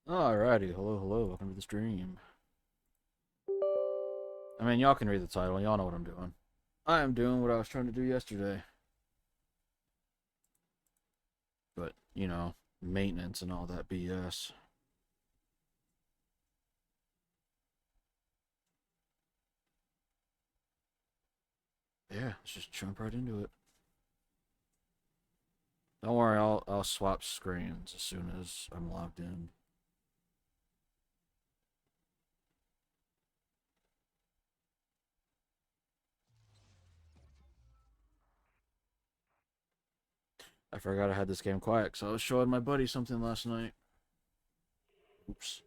Alrighty, hello, hello, welcome to the stream. I mean, y'all can read the title, y'all know what I'm doing. I am doing what I was trying to do yesterday. But, you know, maintenance and all that BS. Yeah, let's just jump right into it. Don't worry, I'll swap screens as soon as I'm logged in. I forgot I had this game quiet because I was showing my buddy something last night. Oops.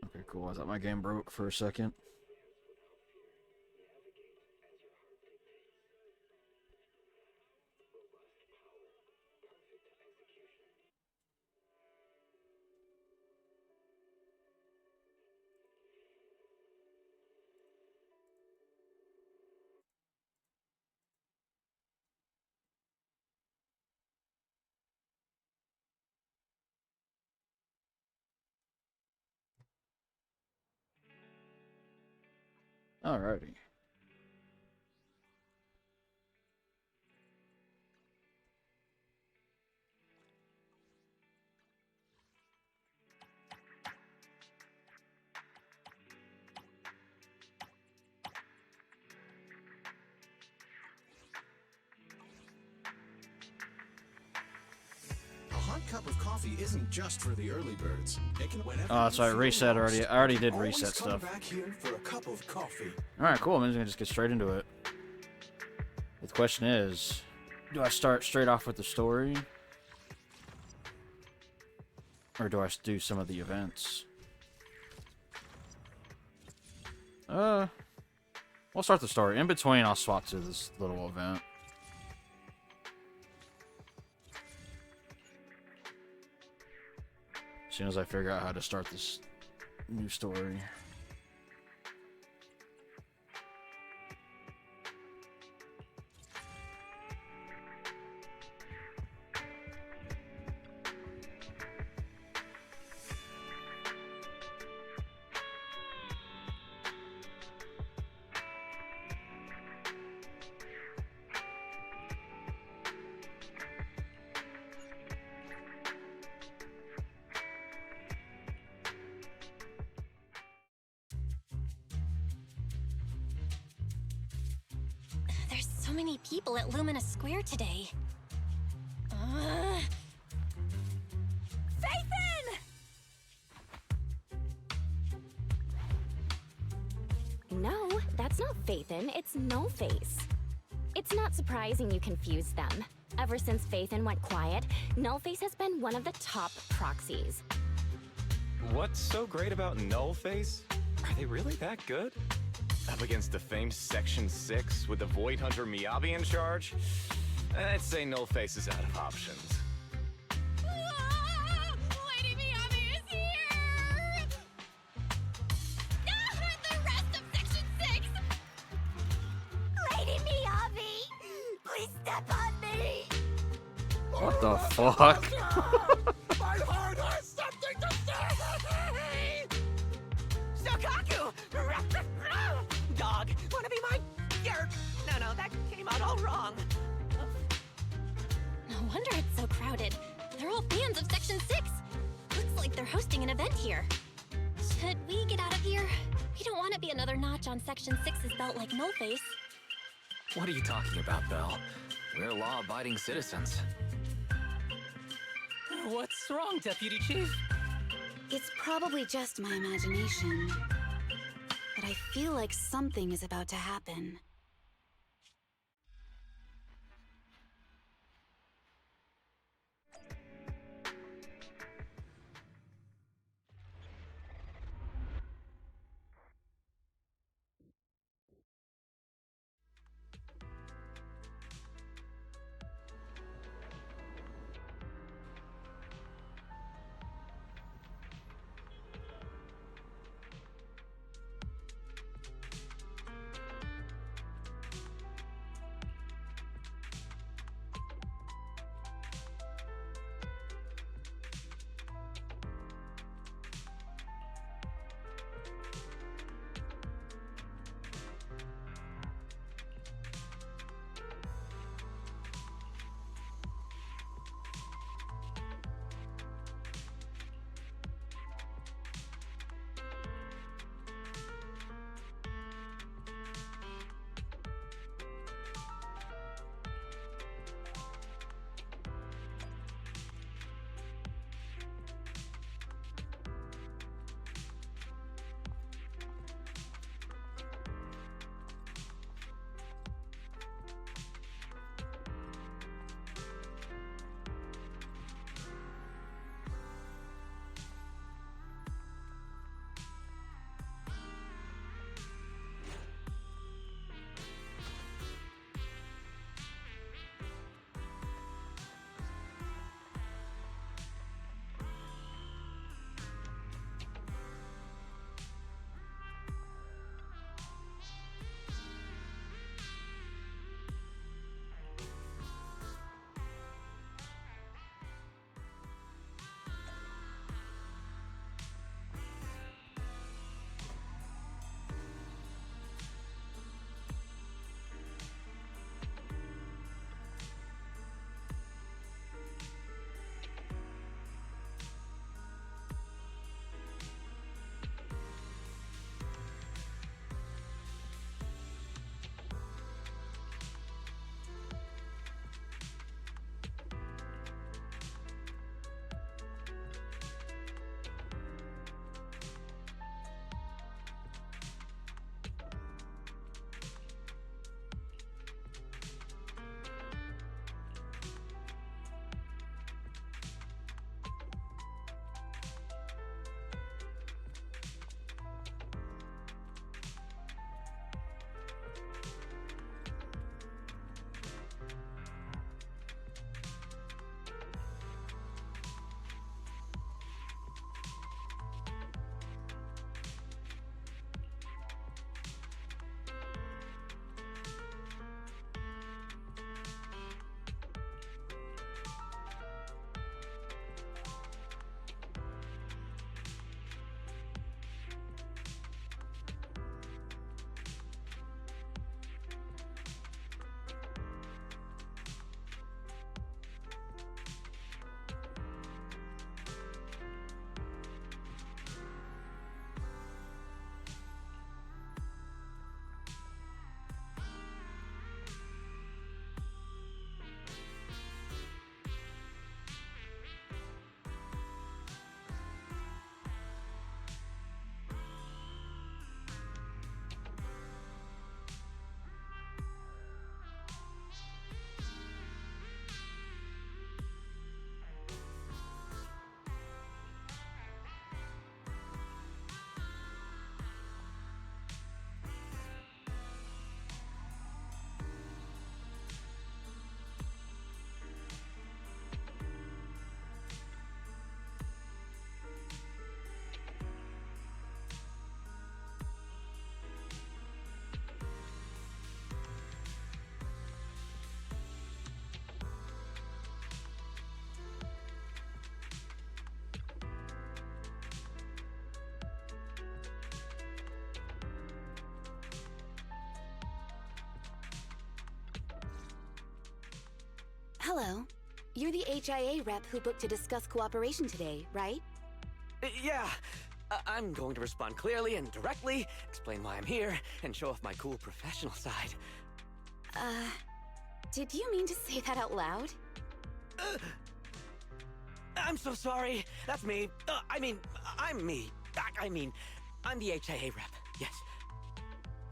Okay, cool. I thought my game broke for a second. Alrighty. A hot cup of coffee isn't just for the early birds. It can Oh, so I reset already. I already did reset stuff. Back here for a cup of coffee. Alright, cool. I'm just gonna get straight into it. The question is, do I start straight off with the story? Or do I do some of the events? We'll start the story. In between, I'll swap to this little event. As soon as I figure out how to start this new story. There's so many people at Lumina Square today. Phaethon! No, that's not Phaethon, it's No Face. It's not surprising you confused them. Ever since Phaethon went quiet, No Face has been one of the top proxies. What's so great about Nullface? Are they really that good? Up against the famed Section 6 with the Void Hunter Miyabi in charge? I'd say Nullface is out of options. Lady Miyabi is here! The rest of Section 6! Lady Miyabi! Please step on me! What the fuck? My heart has something to say! Shokaku! Dog, wanna be my... No, that came out all wrong. No wonder it's so crowded. They're all fans of Section 6. Looks like they're hosting an event here. Should we get out of here? We don't want to be another notch on Section 6's belt like No Face. What are you talking about, Belle? We're law-abiding citizens. What's wrong, Deputy Chief? It's probably just my imagination, but I feel like something is about to happen. Hello. You're the HIA rep who booked to discuss cooperation today, right? Yeah. I'm going to respond clearly and directly, explain why I'm here, and show off my cool professional side. Did you mean to say that out loud? I'm so sorry. That's me. I'm me. I'm the HIA rep. Yes.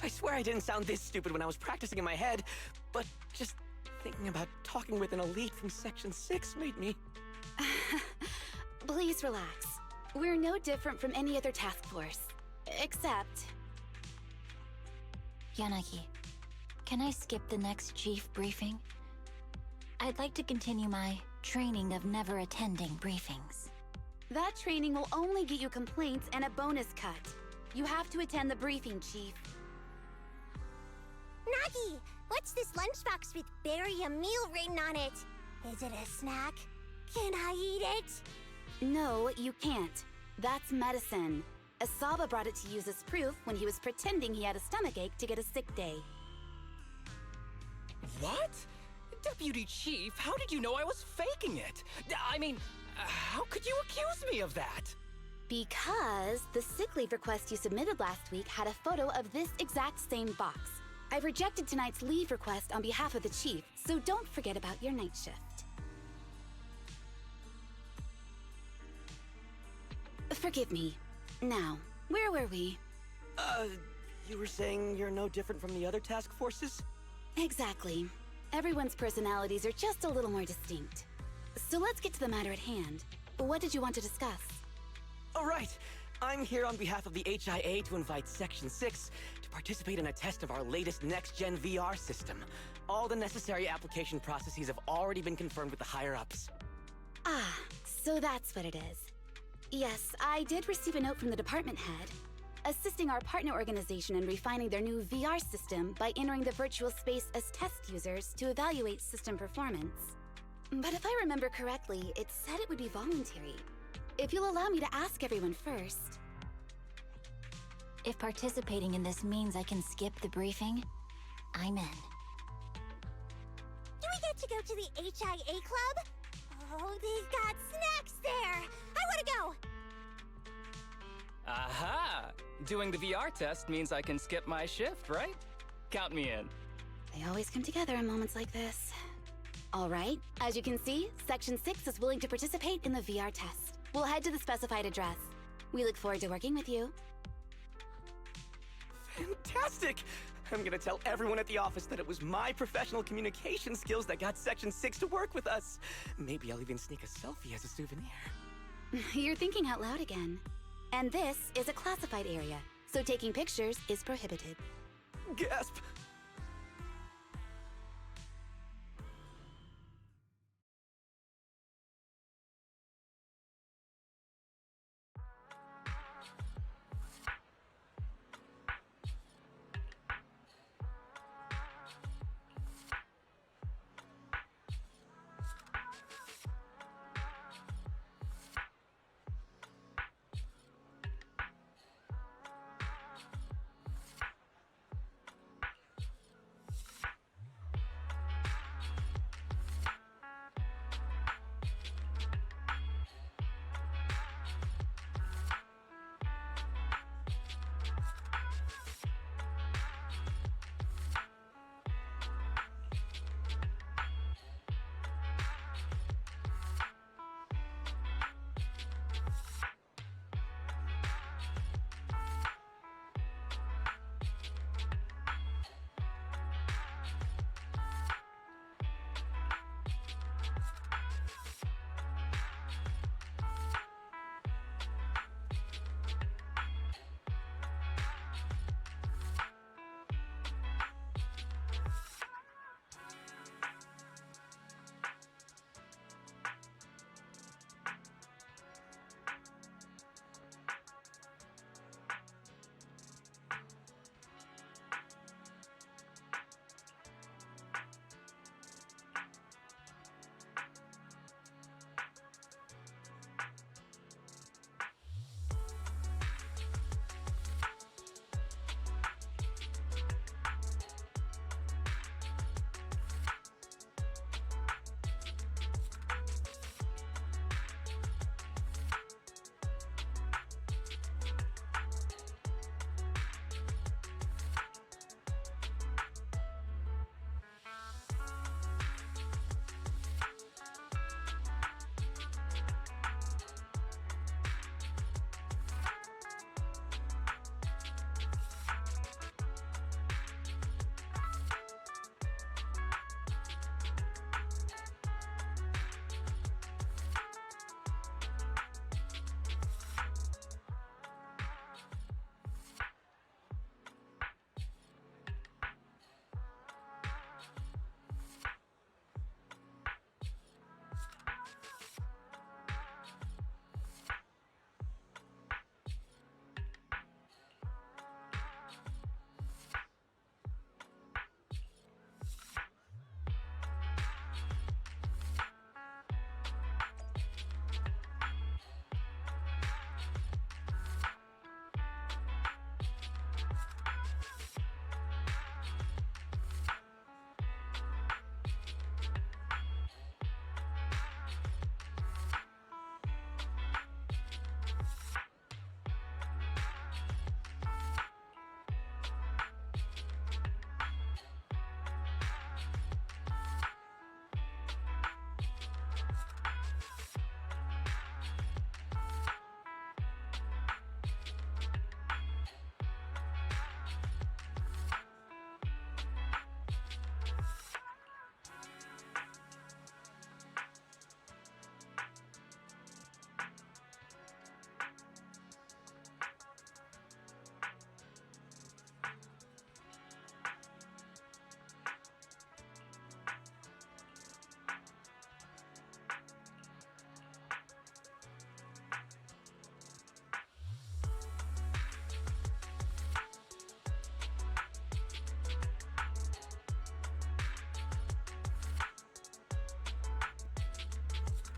I swear I didn't sound this stupid when I was practicing in my head, but just thinking about talking with an elite from Section 6 made me... Please relax. We're no different from any other task force. Except... Yanagi, can I skip the next chief briefing? I'd like to continue my training of never attending briefings. That training will only get you complaints and a bonus cut. You have to attend the briefing, Chief. Nagi, what's this lunchbox with berry a meal written on it? Is it a snack? Can I eat it? No, you can't. That's medicine. Asaba brought it to use as proof when he was pretending he had a stomachache to get a sick day. What? Deputy Chief, how did you know I was faking it? I mean, how could you accuse me of that? Because the sick leave request you submitted last week had a photo of this exact same box. I've rejected tonight's leave request on behalf of the Chief, so don't forget about your night shift. Forgive me. Now, where were we? You were saying you're no different from the other task forces? Exactly. Everyone's personalities are just a little more distinct. So let's get to the matter at hand. What did you want to discuss? All right. I'm here on behalf of the HIA to invite Section 6 to participate in a test of our latest next-gen VR system. All the necessary application processes have already been confirmed with the higher-ups. Ah, so that's what it is. Yes, I did receive a note from the department head, assisting our partner organization in refining their new VR system by entering the virtual space as test users to evaluate system performance. But if I remember correctly, it said it would be voluntary. If you'll allow me to ask everyone first. If participating in this means I can skip the briefing, I'm in. Do we get to go to the HIA club? Oh, they've got snacks there! I want to go! Aha! Doing the VR test means I can skip my shift, right? Count me in. They always come together in moments like this. All right, as you can see, Section 6 is willing to participate in the VR test. We'll head to the specified address. We look forward to working with you. Fantastic! I'm gonna tell everyone at the office that it was my professional communication skills that got Section 6 to work with us. Maybe I'll even sneak a selfie as a souvenir. You're thinking out loud again. And this is a classified area, so taking pictures is prohibited. Gasp!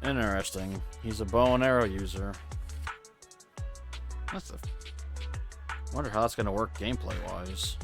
Interesting. He's a bow and arrow user. Wonder how that's gonna work gameplay-wise.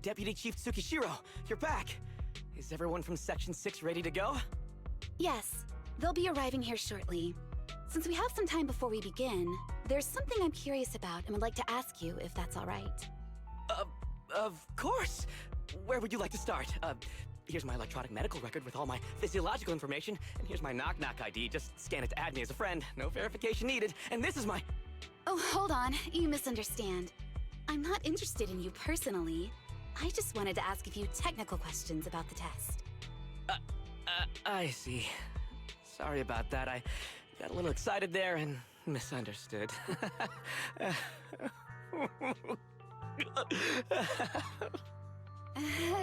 Deputy Chief Tsukishiro, you're back! Is everyone from Section 6 ready to go? Yes, they'll be arriving here shortly. Since we have some time before we begin, there's something I'm curious about and would like to ask you if that's all right. Of course! Where would you like to start? Here's my electronic medical record with all my physiological information, and here's my knock-knock ID. Just scan it to add me as a friend. No verification needed. And this is my... Oh, hold on. You misunderstand. I'm not interested in you personally. I just wanted to ask a few technical questions about the test. I see. Sorry about that. I got a little excited there and misunderstood.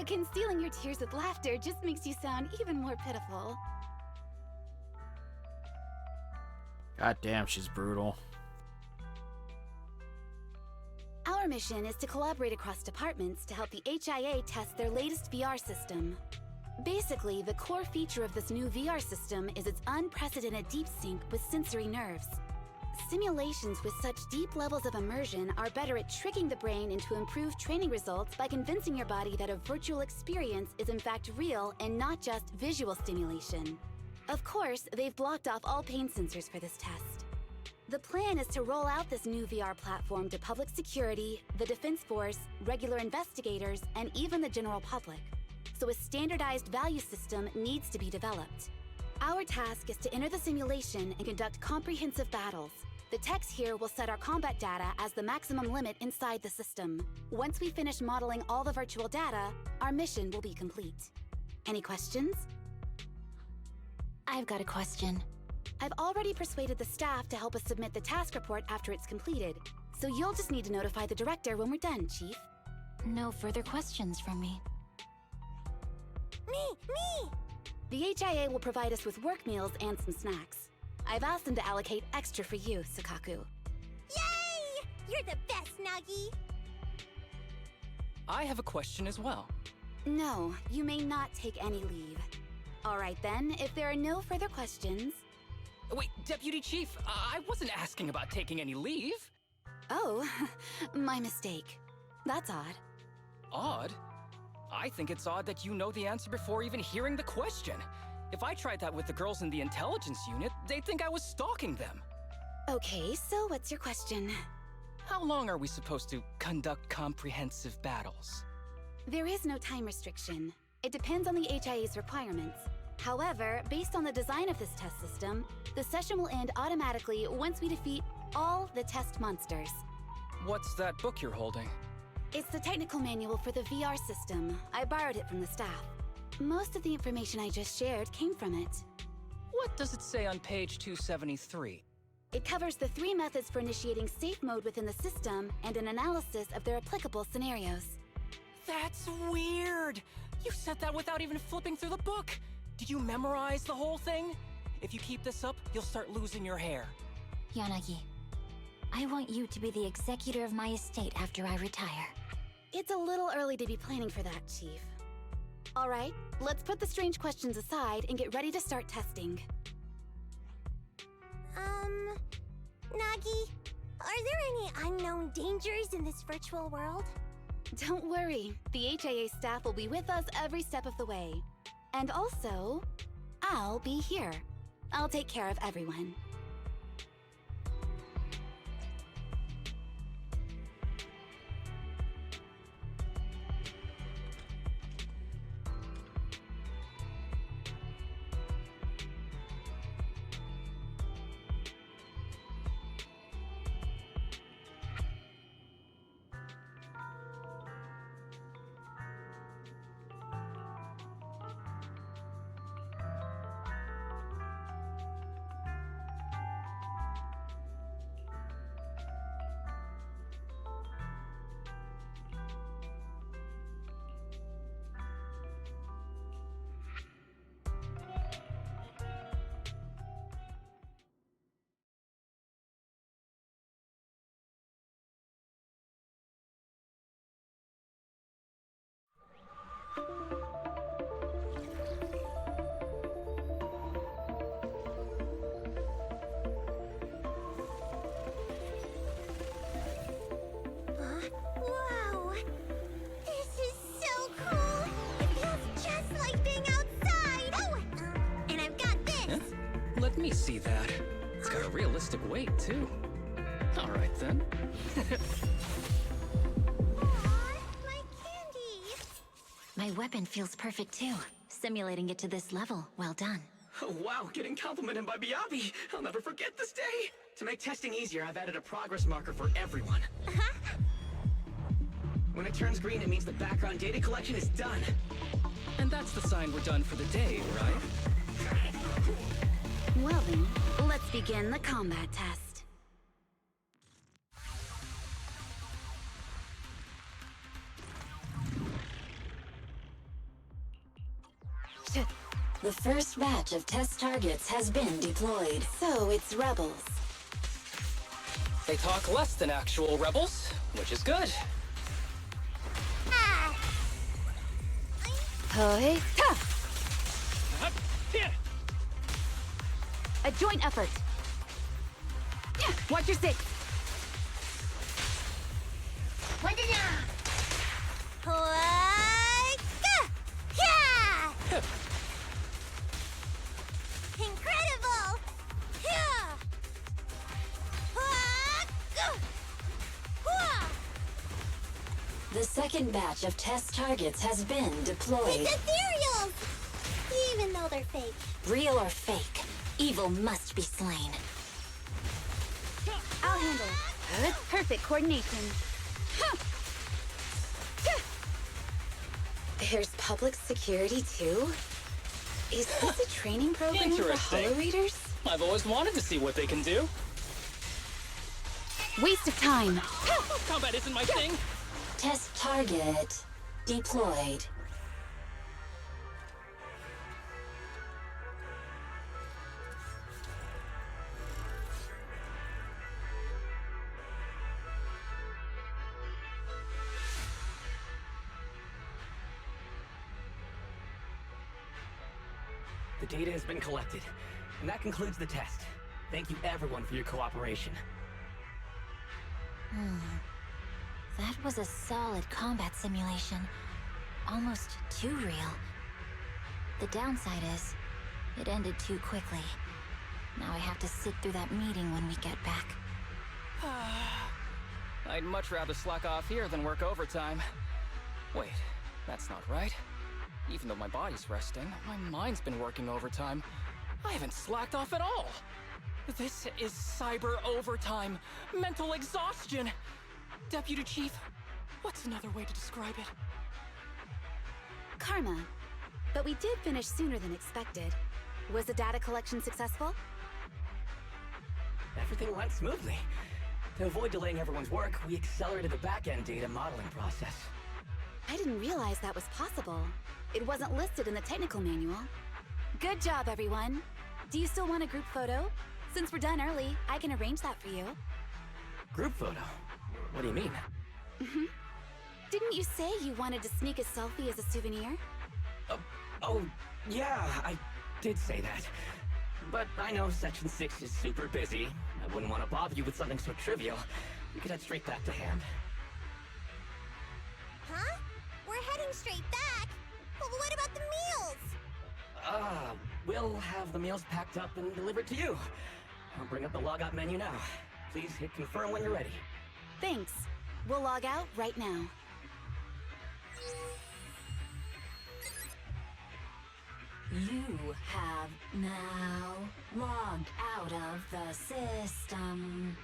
Concealing your tears with laughter just makes you sound even more pitiful. God damn, she's brutal. Our mission is to collaborate across departments to help the HIA test their latest VR system. Basically, the core feature of this new VR system is its unprecedented deep sync with sensory nerves. Simulations with such deep levels of immersion are better at tricking the brain into improved training results by convincing your body that a virtual experience is in fact real and not just visual stimulation. Of course, they've blocked off all pain sensors for this test. The plan is to roll out this new VR platform to public security, the Defense Force, regular investigators, and even the general public. So a standardized value system needs to be developed. Our task is to enter the simulation and conduct comprehensive battles. The techs here will set our combat data as the maximum limit inside the system. Once we finish modeling all the virtual data, our mission will be complete. Any questions? I've got a question. I've already persuaded the staff to help us submit the task report after it's completed, so you'll just need to notify the director when we're done, Chief. No further questions from me. Me! The HIA will provide us with work meals and some snacks. I've asked them to allocate extra for you, Sakaku. Yay! You're the best, Nagi! I have a question as well. No, you may not take any leave. All right then, if there are no further questions... Wait, Deputy Chief, I wasn't asking about taking any leave. Oh, my mistake. That's odd. Odd? I think it's odd that you know the answer before even hearing the question. If I tried that with the girls in the intelligence unit, they'd think I was stalking them. Okay, so what's your question? How long are we supposed to conduct comprehensive battles? There is no time restriction. It depends on the HIA's requirements. However, based on the design of this test system, the session will end automatically once we defeat all the test monsters. What's that book you're holding? It's the technical manual for the VR system. I borrowed it from the staff. Most of the information I just shared came from it. What does it say on page 273? It covers the 3 methods for initiating safe mode within the system and an analysis of their applicable scenarios. That's weird! You said that without even flipping through the book! Did you memorize the whole thing? If you keep this up, you'll start losing your hair. Yanagi, I want you to be the executor of my estate after I retire. It's a little early to be planning for that, Chief. All right, let's put the strange questions aside and get ready to start testing. Nagi, are there any unknown dangers in this virtual world? Don't worry, the HIA staff will be with us every step of the way. And also, I'll be here. I'll take care of everyone. Wow! This is so cool! It feels just like being outside! Oh! And I've got this! Huh? Let me see that. It's got a realistic weight, too. Alright then. Aw, my candy! My weapon feels perfect too. Simulating it to this level, well done. Oh, wow, getting complimented by Miyabi. I'll never forget this day. To make testing easier, I've added a progress marker for everyone. When it turns green, it means the background data collection is done. And that's the sign we're done for the day, right? Well then, let's begin the combat test. The first batch of test targets has been deployed. So it's rebels. They talk less than actual rebels, which is good. Hoi, ta! A joint effort. Watch your six. Incredible! The second batch of test targets has been deployed. It's ethereals! Even though they're fake. Real or fake, evil must be slain. I'll handle it. That's perfect coordination. There's public security too? Is this a training program for Interesting. holo readers? I've always wanted to see what they can do. Waste of time. Combat isn't my thing. Test target deployed. The data has been collected, and that concludes the test. Thank you everyone for your cooperation. That was a solid combat simulation. Almost too real. The downside is, it ended too quickly. Now I have to sit through that meeting when we get back. I'd much rather slack off here than work overtime. Wait, that's not right. Even though my body's resting, my mind's been working overtime. I haven't slacked off at all. This is cyber overtime. Mental exhaustion. Deputy Chief, what's another way to describe it? Karma. But we did finish sooner than expected. Was the data collection successful? Everything went smoothly. To avoid delaying everyone's work, we accelerated the back-end data modeling process. I didn't realize that was possible. It wasn't listed in the technical manual. Good job, everyone. Do you still want a group photo? Since we're done early, I can arrange that for you. Group photo? What do you mean? Didn't you say you wanted to sneak a selfie as a souvenir? Oh, yeah, I did say that. But I know Section 6 is super busy. I wouldn't want to bother you with something so trivial. We could head straight back to hand. Huh? We're heading straight back? Well, what about the meals? We'll have the meals packed up and delivered to you. I'll bring up the logout menu now. Please hit confirm when you're ready. Thanks. We'll log out right now. You have now logged out of the system.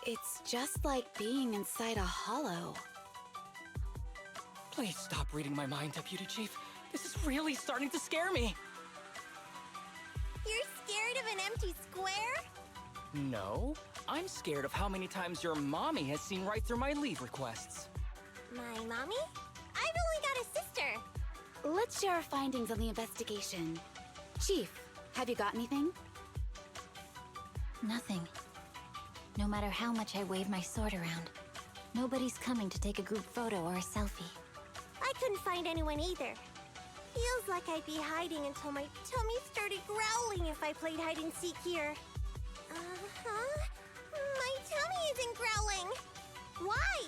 It's just like being inside a hollow. Please stop reading my mind, Deputy Chief. This is really starting to scare me. You're scared of an empty square? No, I'm scared of how many times your mommy has seen right through my leave requests. My mommy? I've only got a sister. Let's share our findings on the investigation. Chief, have you got anything? Nothing. No matter how much I wave my sword around, nobody's coming to take a group photo or a selfie. I couldn't find anyone either. Feels like I'd be hiding until my tummy started growling if I played hide and seek here. Uh-huh. My tummy isn't growling. Why?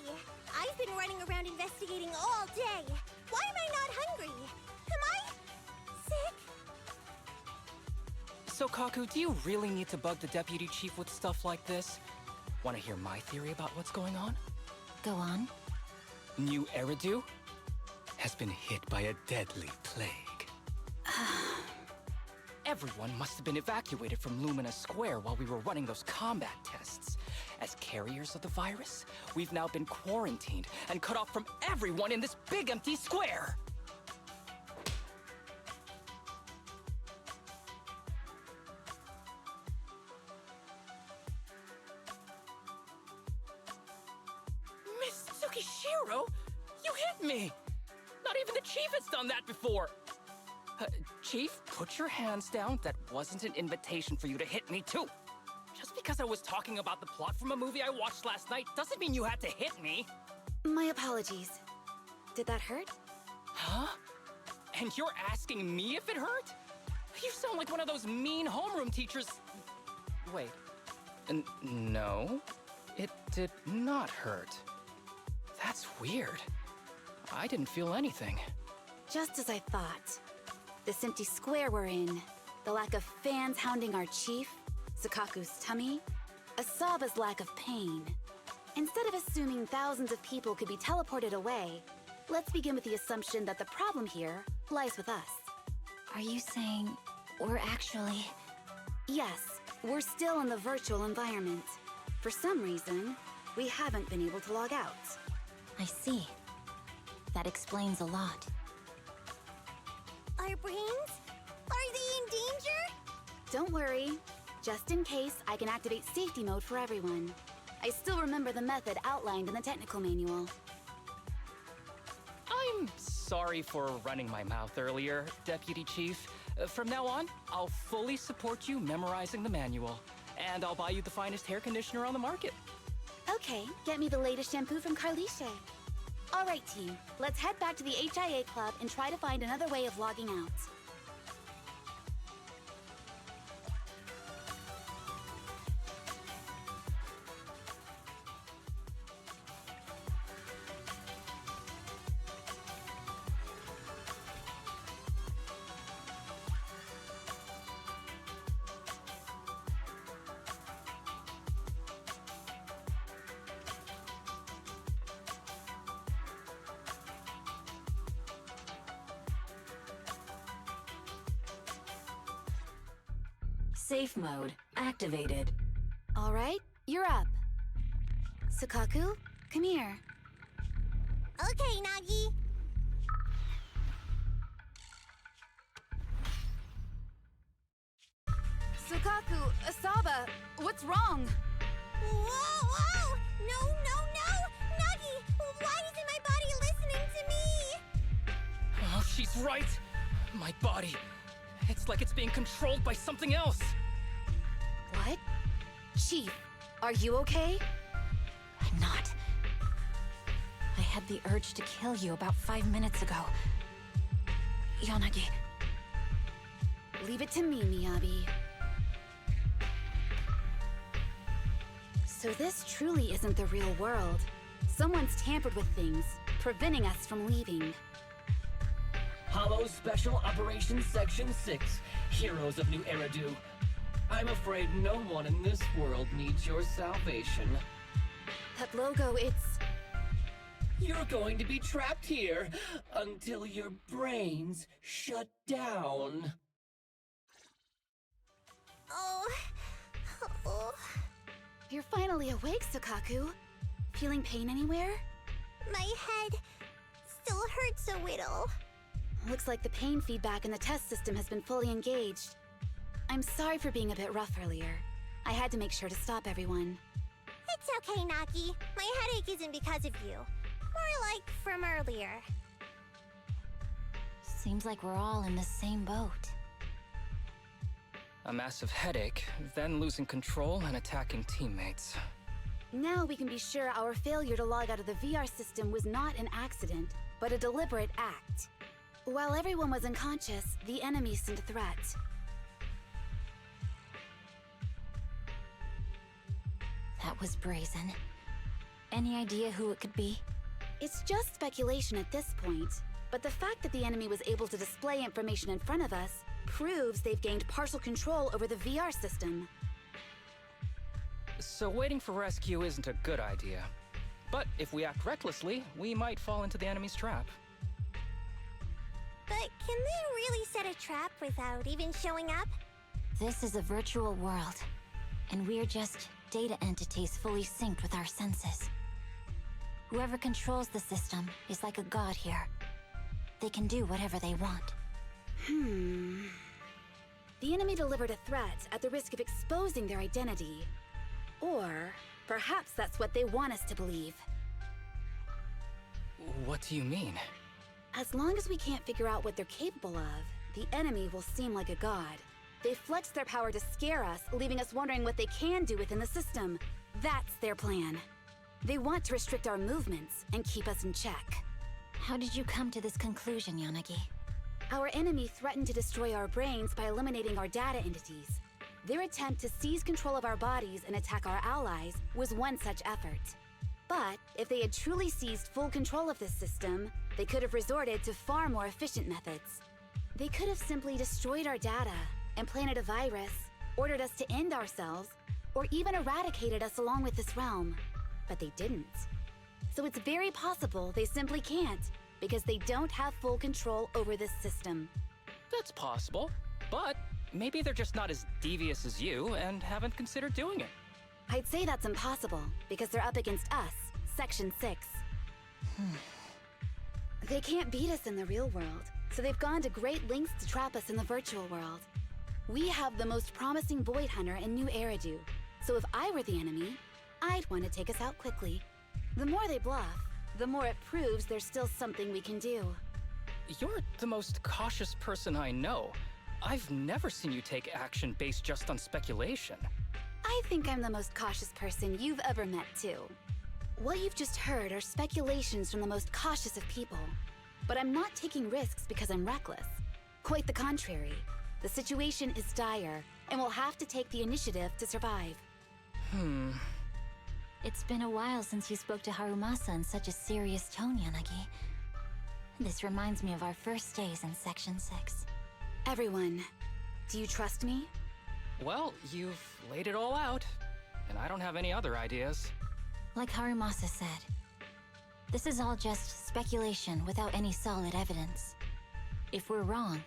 I've been running around investigating all day. Why am I not hungry? Am I sick? So, Kaku, do you really need to bug the Deputy Chief with stuff like this? Want to hear my theory about what's going on? Go on. New Eridu has been hit by a deadly plague. Everyone must have been evacuated from Lumina Square while we were running those combat tests. As carriers of the virus, we've now been quarantined and cut off from everyone in this big empty square. Miss Tsukishiro, you hit me! Not even the Chief has done that before! Chief, put your hands down. That wasn't an invitation for you to hit me, too. Just because I was talking about the plot from a movie I watched last night doesn't mean you had to hit me. My apologies. Did that hurt? Huh? And you're asking me if it hurt? You sound like one of those mean homeroom teachers. Wait. No, it did not hurt. That's weird. I didn't feel anything. Just as I thought. This empty square we're in, the lack of fans hounding our chief, Sakaku's tummy, Asaba's lack of pain. Instead of assuming thousands of people could be teleported away, let's begin with the assumption that the problem here lies with us. Are you saying we're actually... Yes, we're still in the virtual environment. For some reason, we haven't been able to log out. I see. That explains a lot. Our brains? Are they in danger? Don't worry. Just in case, I can activate safety mode for everyone. I still remember the method outlined in the technical manual. I'm sorry for running my mouth earlier, Deputy Chief. From now on, I'll fully support you memorizing the manual. And I'll buy you the finest hair conditioner on the market. Okay, get me the latest shampoo from Carliche. All right, team. Let's head back to the HIA Club and try to find another way of logging out. Safe mode activated. All right, you're up. Sakaku, come here. Okay, Nagi. Sakaku, Asaba, what's wrong? Whoa, whoa! No, no, no! Nagi, why isn't my body listening to me? Oh, she's right. My body. It's like it's being controlled by something else. What? Chief, are you okay? I'm not. I had the urge to kill you about 5 minutes ago. Yanagi. Leave it to me, Miyabi. So this truly isn't the real world. Someone's tampered with things, preventing us from leaving. Hollow Special Operations Section 6, Heroes of New Eridu. I'm afraid no one in this world needs your salvation. That logo, it's... You're going to be trapped here until your brains shut down. Oh. You're finally awake, Sukaku. Feeling pain anywhere? My head still hurts a little. Looks like the pain feedback in the test system has been fully engaged. I'm sorry for being a bit rough earlier. I had to make sure to stop everyone. It's okay, Nagi. My headache isn't because of you. More like from earlier. Seems like we're all in the same boat. A massive headache, then losing control and attacking teammates. Now we can be sure our failure to log out of the VR system was not an accident, but a deliberate act. While everyone was unconscious, the enemy sent a threat. That was brazen. Any idea who it could be? It's just speculation at this point, but the fact that the enemy was able to display information in front of us proves they've gained partial control over the VR system. So waiting for rescue isn't a good idea. But if we act recklessly, we might fall into the enemy's trap. But can they really set a trap without even showing up? This is a virtual world, and we're just data entities fully synced with our senses. Whoever controls the system is like a god here. They can do whatever they want. The enemy delivered a threat at the risk of exposing their identity. Or perhaps that's what they want us to believe. What do you mean? As long as we can't figure out what they're capable of, the enemy will seem like a god. They flex their power to scare us, leaving us wondering what they can do within the system. That's their plan. They want to restrict our movements and keep us in check. How did you come to this conclusion, Yanagi? Our enemy threatened to destroy our brains by eliminating our data entities. Their attempt to seize control of our bodies and attack our allies was one such effort. But if they had truly seized full control of this system, they could have resorted to far more efficient methods. They could have simply destroyed our data, implanted a virus, ordered us to end ourselves, or even eradicated us along with this realm. But they didn't. So it's very possible they simply can't, because they don't have full control over this system. That's possible, but maybe they're just not as devious as you and haven't considered doing it. I'd say that's impossible, because they're up against us, Section 6. They can't beat us in the real world, so they've gone to great lengths to trap us in the virtual world. We have the most promising Void Hunter in New Eridu, so if I were the enemy, I'd want to take us out quickly. The more they bluff, the more it proves there's still something we can do. You're the most cautious person I know. I've never seen you take action based just on speculation. I think I'm the most cautious person you've ever met, too. What you've just heard are speculations from the most cautious of people. But I'm not taking risks because I'm reckless. Quite the contrary. The situation is dire, and we'll have to take the initiative to survive. It's been a while since you spoke to Harumasa in such a serious tone, Yanagi. This reminds me of our first days in Section 6. Everyone, do you trust me? Well, you've laid it all out, and I don't have any other ideas. Like Harumasa said, this is all just speculation without any solid evidence. If we're wrong,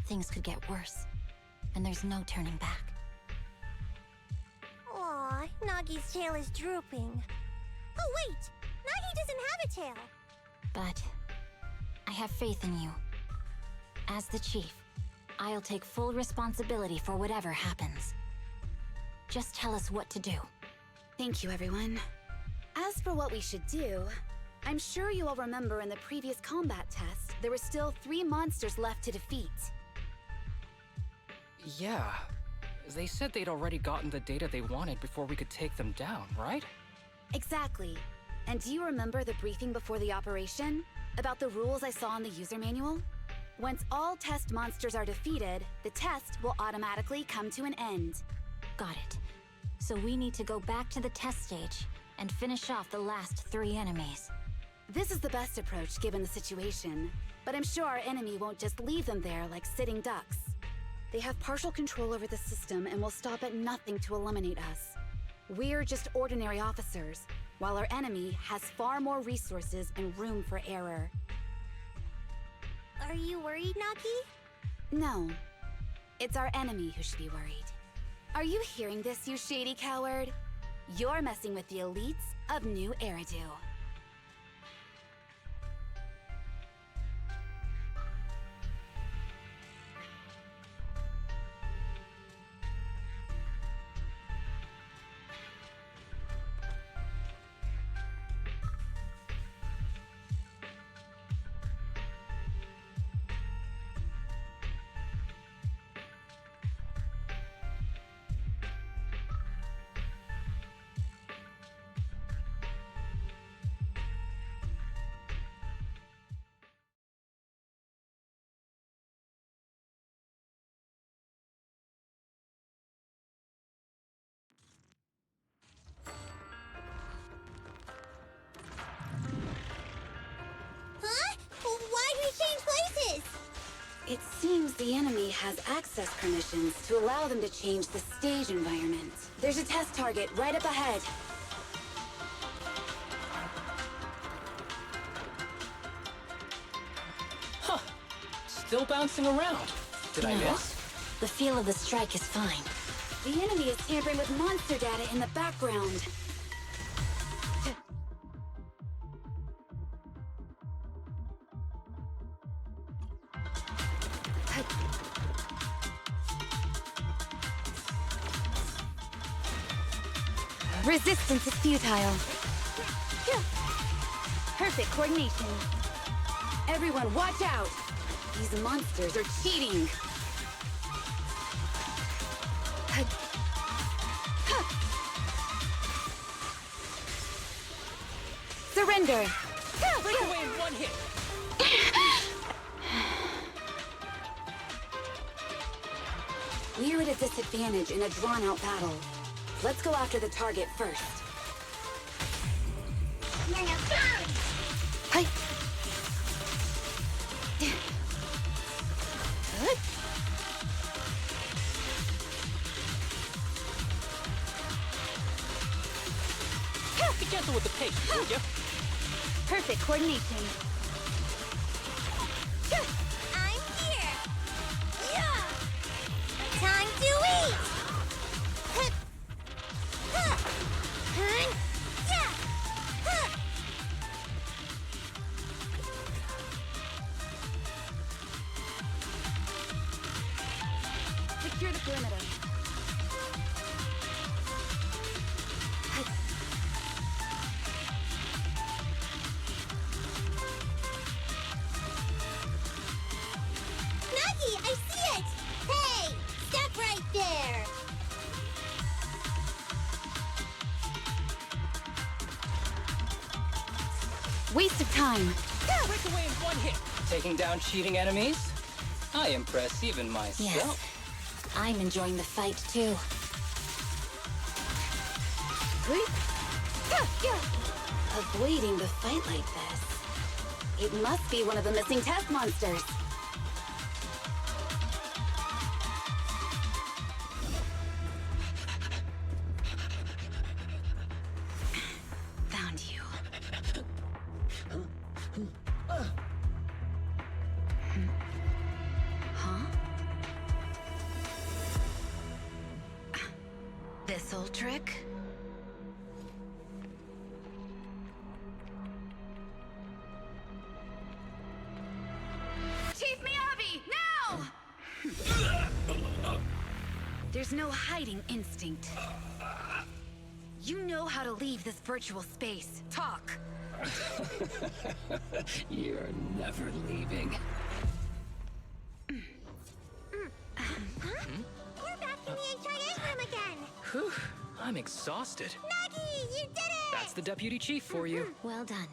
things could get worse, and there's no turning back. Aw, Nagi's tail is drooping. Oh wait! Nagi doesn't have a tail! But I have faith in you. As the chief, I'll take full responsibility for whatever happens. Just tell us what to do. Thank you, everyone. As for what we should do, I'm sure you all remember in the previous combat test, there were still 3 monsters left to defeat. Yeah. They said they'd already gotten the data they wanted before we could take them down, right? Exactly. And do you remember the briefing before the operation? About the rules I saw in the user manual? Once all test monsters are defeated, the test will automatically come to an end. Got it. So we need to go back to the test stage and finish off the last 3 enemies. This is the best approach given the situation, but I'm sure our enemy won't just leave them there like sitting ducks. They have partial control over the system and will stop at nothing to eliminate us. We're just ordinary officers, while our enemy has far more resources and room for error. Are you worried, Nagi? No. It's our enemy who should be worried. Are you hearing this, you shady coward? You're messing with the elites of New Eridu. Huh? Why did we change places? It seems the enemy has access permissions to allow them to change the stage environment. There's a test target right up ahead. Huh. Still bouncing around. Did I No. miss? The feel of the strike is fine. The enemy is tampering with monster data in the background. Resistance is futile. Perfect coordination. Everyone, watch out! These monsters are cheating. Surrender! Breakaway in one hit. We're at a disadvantage in a drawn-out battle. Let's go after the target first. Hi. Be gentle with the pace, would you? Perfect coordination. I'm here! Yeah! Time to eat! Huh. Huh. Huh. Yeah. Huh. Secure the perimeter. Nagi, I see it! Hey! Step right there! Waste of time. Breakaway in one hit. Taking down cheating enemies? I impress even myself. Yes. I'm enjoying the fight too. Avoiding the fight like this. It must be one of the missing test monsters. Found you. Huh? This old trick? Chief Miyabi, now! There's no hiding instinct. You know how to leave this virtual space. Talk. You're never leaving. We're back in the HIA room again! Whew. I'm exhausted. Nagi, you did it! That's the deputy chief for you. Well done.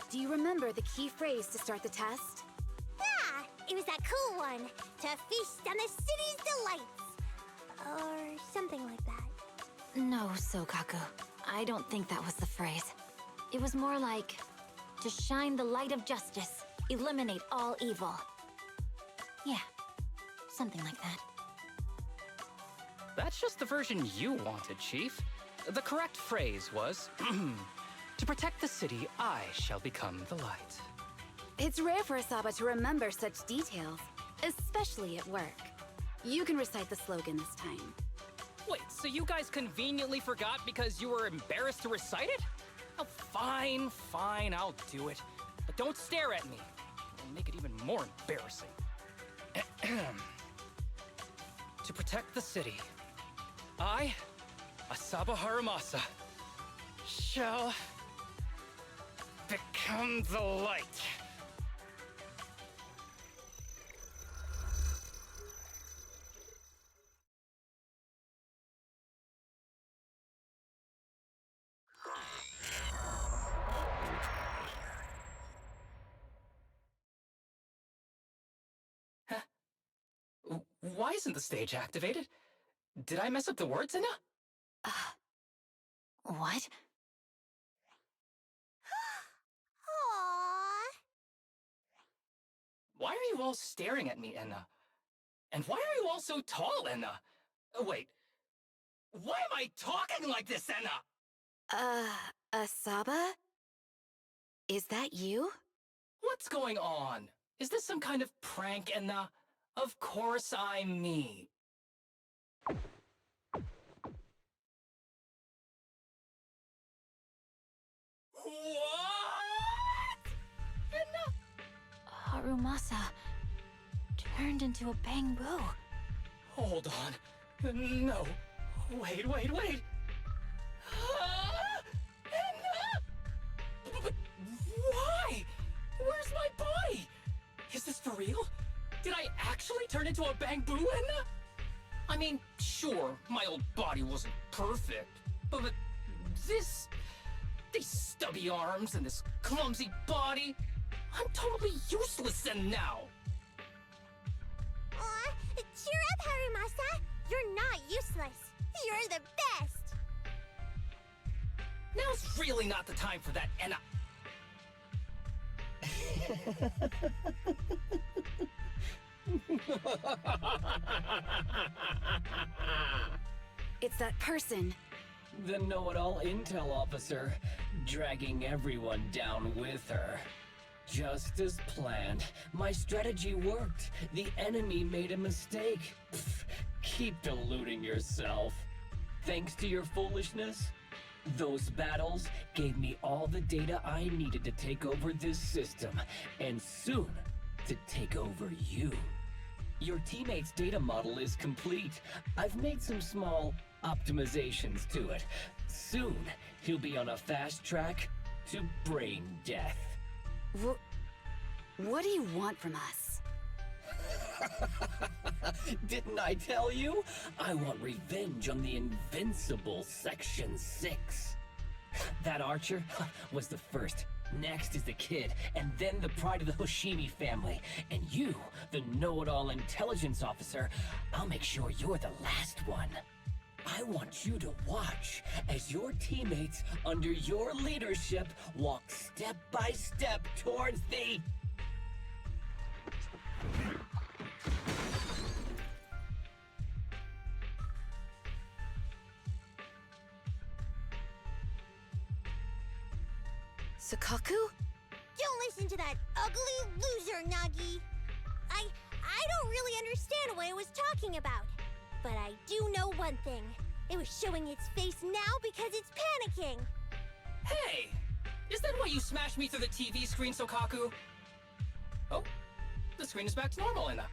Do you remember the key phrase to start the test? Yeah, it was that cool one. To feast on the city's delights. Or something like that. No, Sokaku. I don't think that was the phrase. It was more like, to shine the light of justice, eliminate all evil. Yeah, something like that. That's just the version you wanted, Chief. The correct phrase was, to protect the city, I shall become the light. It's rare for Asaba to remember such details, especially at work. You can recite the slogan this time. Wait, so you guys conveniently forgot because you were embarrassed to recite it? Oh, fine, I'll do it. But don't stare at me. It'll make it even more embarrassing. To protect the city, I, Asaba Harumasa, shall become the light. Why isn't the stage activated? Did I mess up the words, Inna? What? Aww. Why are you all staring at me, Enna? And why are you all so tall, Enna? Wait. Why am I talking like this, Enna? Asaba? Is that you? What's going on? Is this some kind of prank, Enna? Of course I'm me. What? Enna? Harumasa turned into a bamboo. Hold on. No. Wait. Enna? But why? Where's my body? Is this for real? Did I actually turn into a bamboo, Enna? I mean, sure, my old body wasn't perfect, but this... these stubby arms and this clumsy body... I'm totally useless then now! Aw, cheer up, Harumasa. You're not useless. You're the best. Now's really not the time for that, Enna. It's that person. The know-it-all intel officer, dragging everyone down with her. Just as planned. My strategy worked. The enemy made a mistake. Pfft, keep deluding yourself. Thanks to your foolishness, those battles gave me all the data I needed to take over this system, and soon to take over you. Your teammate's data model is complete. I've made some small optimizations to it. Soon, he'll be on a fast track to brain death. What do you want from us? Didn't I tell you? I want revenge on the invincible Section 6. That archer was the first. Next is the kid, and then the pride of the Hoshimi family. And you, the know-it-all intelligence officer, I'll make sure you're the last one. I want you to watch as your teammates under your leadership walk step by step towards the... Sokaku? Don't listen to that ugly loser, Nagi. I don't really understand what it was talking about. But I do know one thing. It was showing its face now because it's panicking. Hey! Is that why you smashed me through the TV screen, Sokaku? Oh, the screen is back to normal, Enna.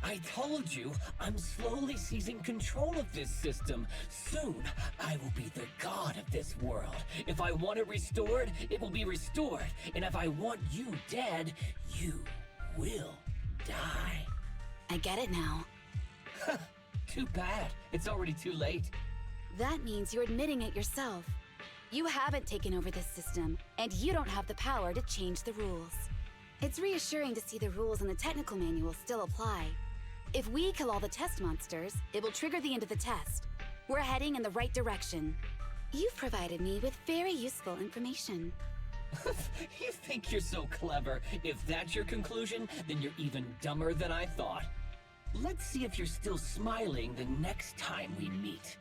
I told you, I'm slowly seizing control of this system. Soon, I will be the god of this world. If I want it restored, it will be restored. And if I want you dead, you will die. I get it now. Too bad. It's already too late. That means you're admitting it yourself. You haven't taken over this system, and you don't have the power to change the rules. It's reassuring to see the rules in the technical manual still apply. If we kill all the test monsters, it will trigger the end of the test. We're heading in the right direction. You've provided me with very useful information. You think you're so clever. If that's your conclusion, then you're even dumber than I thought. Let's see if you're still smiling the next time we meet.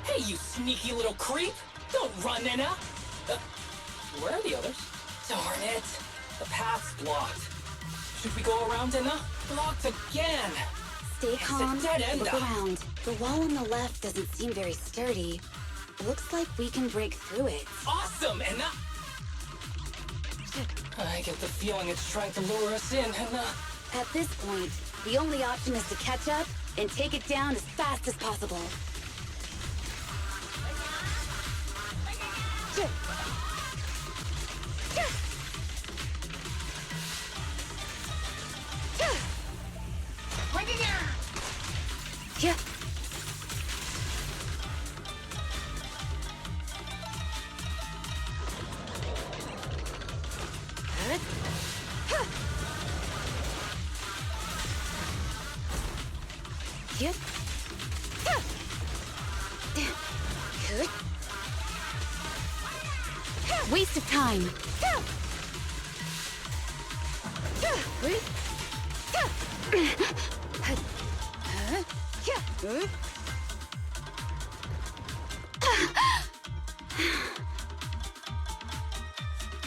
Hey, you sneaky little creep! Don't run, Nina! Where are the others? Darn it! The path's blocked. Should we go around, Nina? Blocked again! Stay calm, dead end. look around. The wall on the left doesn't seem very sturdy. It looks like we can break through it. Awesome, Nina! I get the feeling it's trying to lure us in, Nina. At this point, the only option is to catch up and take it down as fast as possible. Yeah. Yep. Waste of time.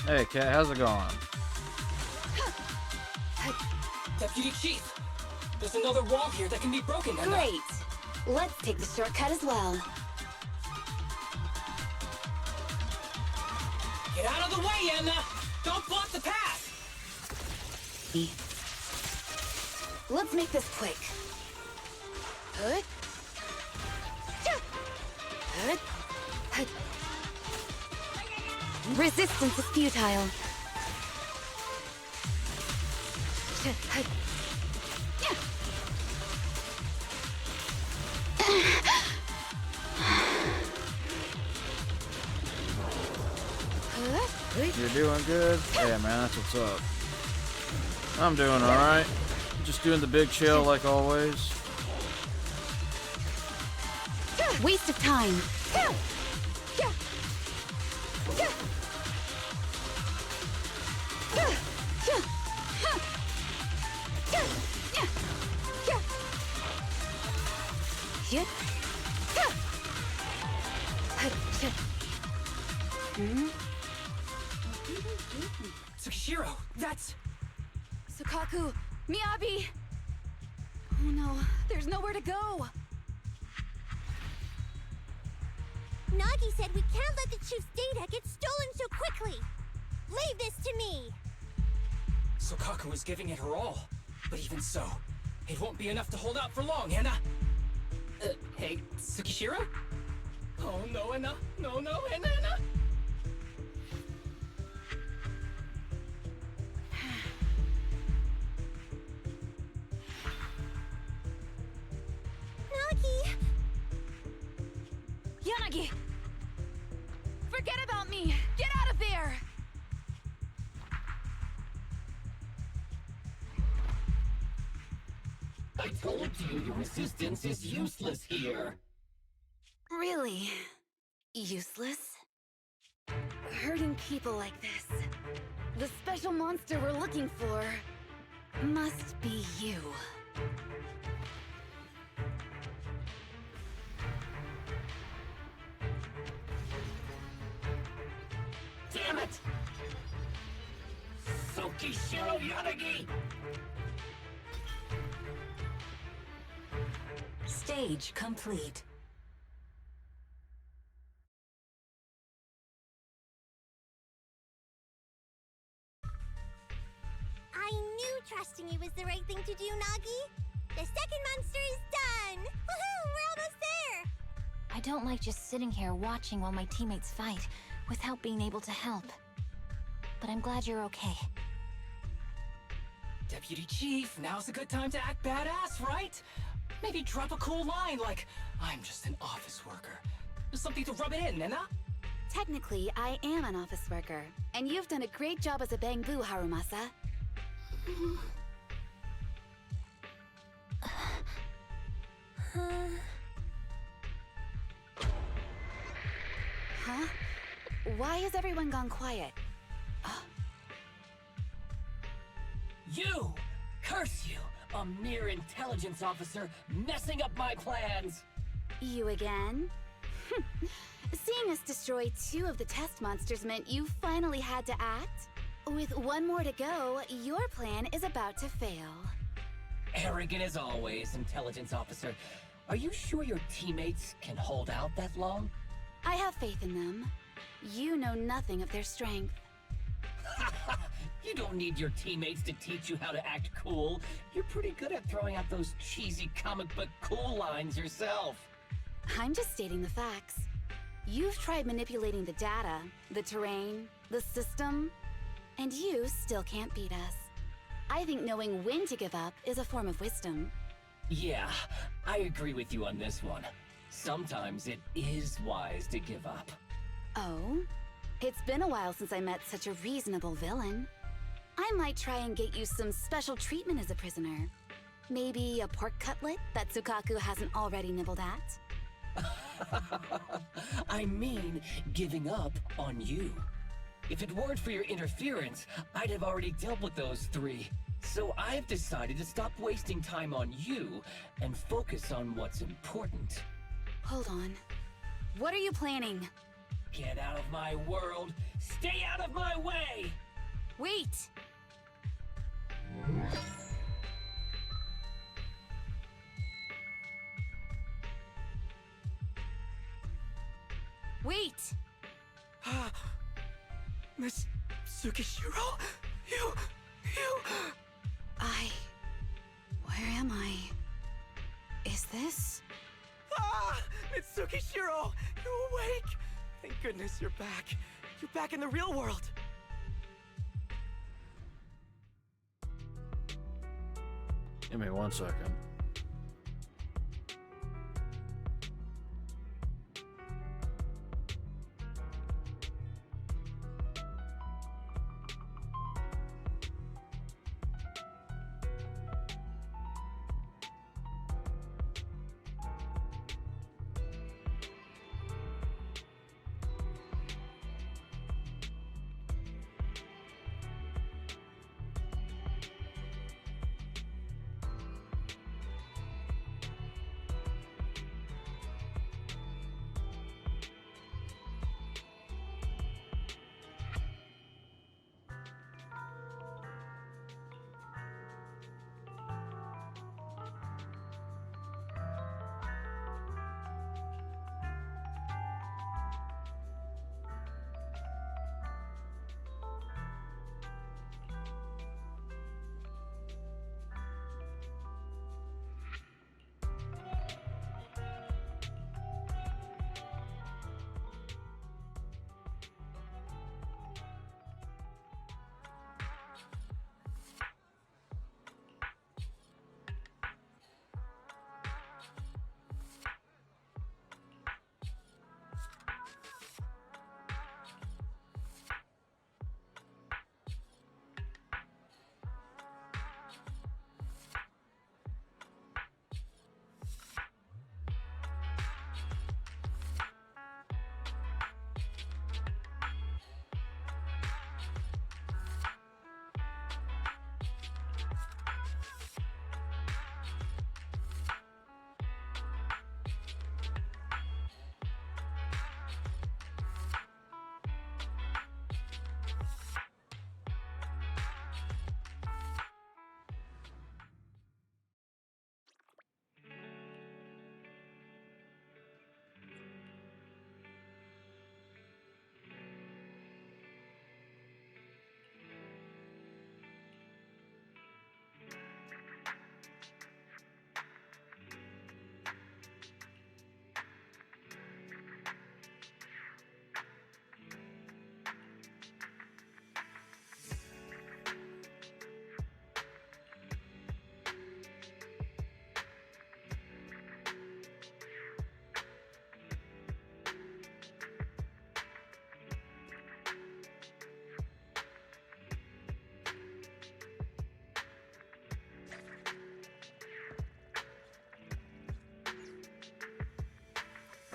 Hey, Cat, how's it going? Deputy Chief, there's another wall here that can be broken, Nina. Great. Let's take the shortcut as well. Get out of the way, Emma! Don't block the path! Let's make this quick. Resistance is futile. You're doing good? Yeah, man, that's what's up. I'm doing alright. Just doing the big chill like always. Waste of time. Tsukishiro, that's... Sukaku, Miyabi! Oh no, there's nowhere to go! Nagi said we can't let the chief's data get stolen so quickly. Leave this to me. Sokaku is giving it her all. But even so, it won't be enough to hold out for long, Anna. Hey, Tsukishiro? Oh no, Anna. No, Anna. Nagi! Yanagi! Forget about me! Get out of there! I told you your resistance is useless here. Really? Useless? Hurting people like this. The special monster we're looking for must be you. Damn it! Tsukishiro Yanagi! Stage complete. I knew trusting you was the right thing to do, Nagi. The second monster is done. Woohoo! We're almost there. I don't like just sitting here watching while my teammates fight without being able to help. But I'm glad you're okay. Deputy Chief, now's a good time to act badass, right? Maybe drop a cool line like, I'm just an office worker. Something to rub it in, Nena? Technically, I am an office worker, and you've done a great job as a Bangbu, Harumasa. Huh? Why has everyone gone quiet? You! Curse you! A mere intelligence officer messing up my plans! You again? Seeing us destroy 2 of the test monsters meant you finally had to act? With 1 more to go, your plan is about to fail. Arrogant as always, intelligence officer. Are you sure your teammates can hold out that long? I have faith in them. You know nothing of their strength. You don't need your teammates to teach you how to act cool. You're pretty good at throwing out those cheesy comic book cool lines yourself. I'm just stating the facts. You've tried manipulating the data, the terrain, the system, and you still can't beat us. I think knowing when to give up is a form of wisdom. Yeah, I agree with you on this one. Sometimes it is wise to give up. Oh? It's been a while since I met such a reasonable villain. I might try and get you some special treatment as a prisoner. Maybe a pork cutlet that Sukaku hasn't already nibbled at? I mean, giving up on you. If it weren't for your interference, I'd have already dealt with those 3. So I've decided to stop wasting time on you and focus on what's important. Hold on. What are you planning? Get out of my world! Stay out of my way! Wait! Wait! Miss Tsukishiro? You... Where am I? Is this? Ah! It's Tsukishiro! You're awake! Thank goodness you're back. You're back in the real world. Give me 1 second.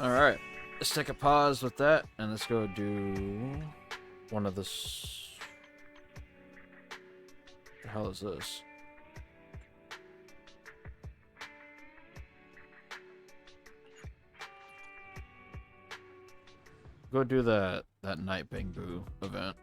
Alright, let's take a pause with that, and let's go do one of this. What the hell is this? Go do that Night Bangbu event.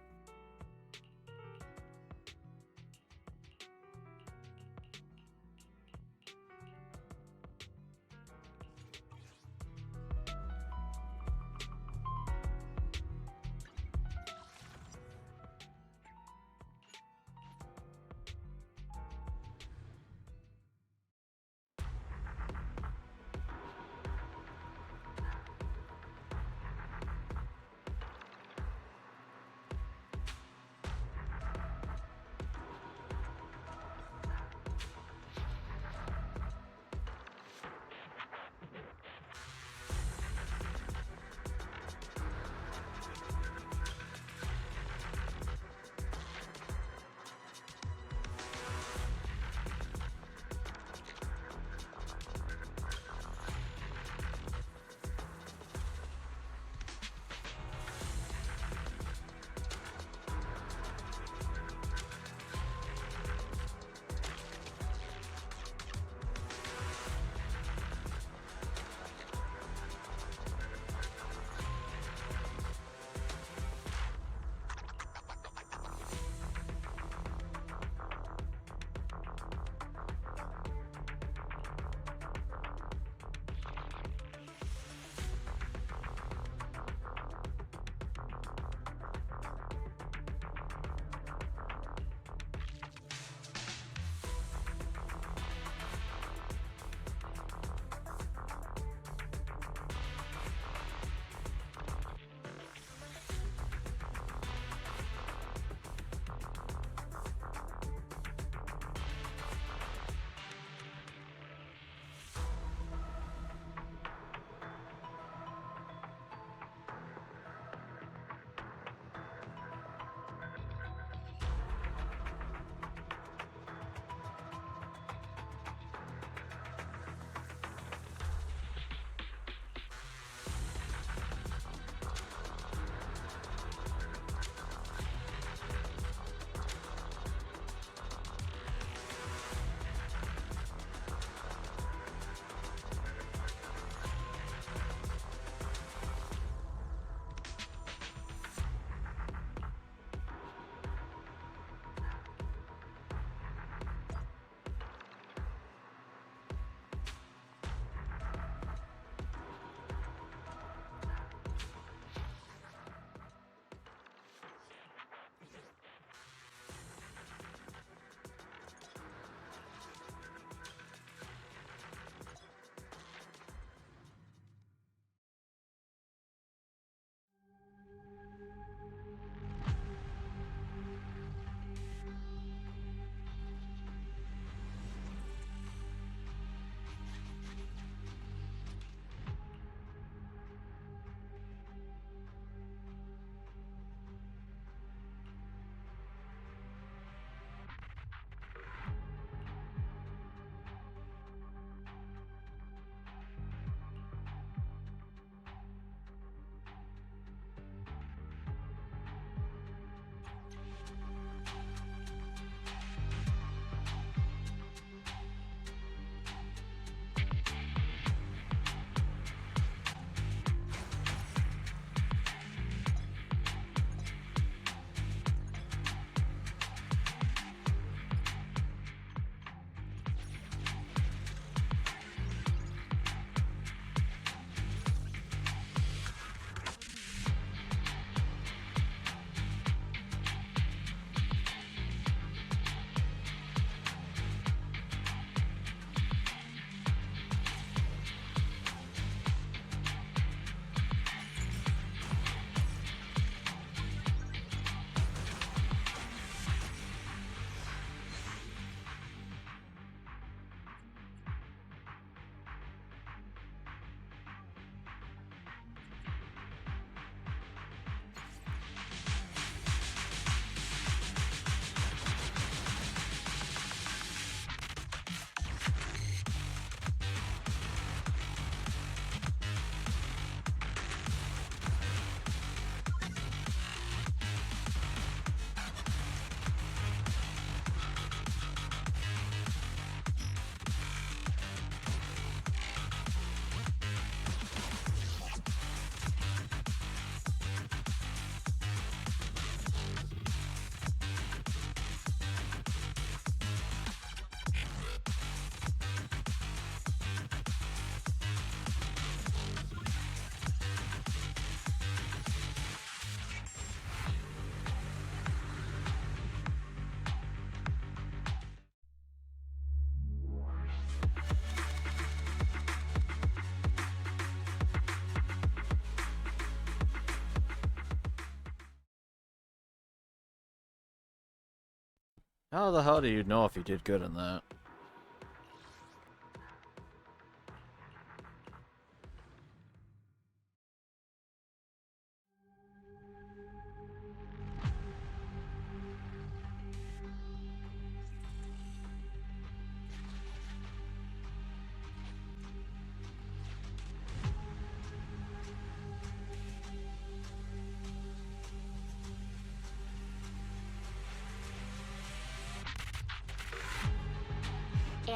How the hell do you know if you did good in that?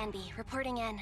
Andy, reporting in.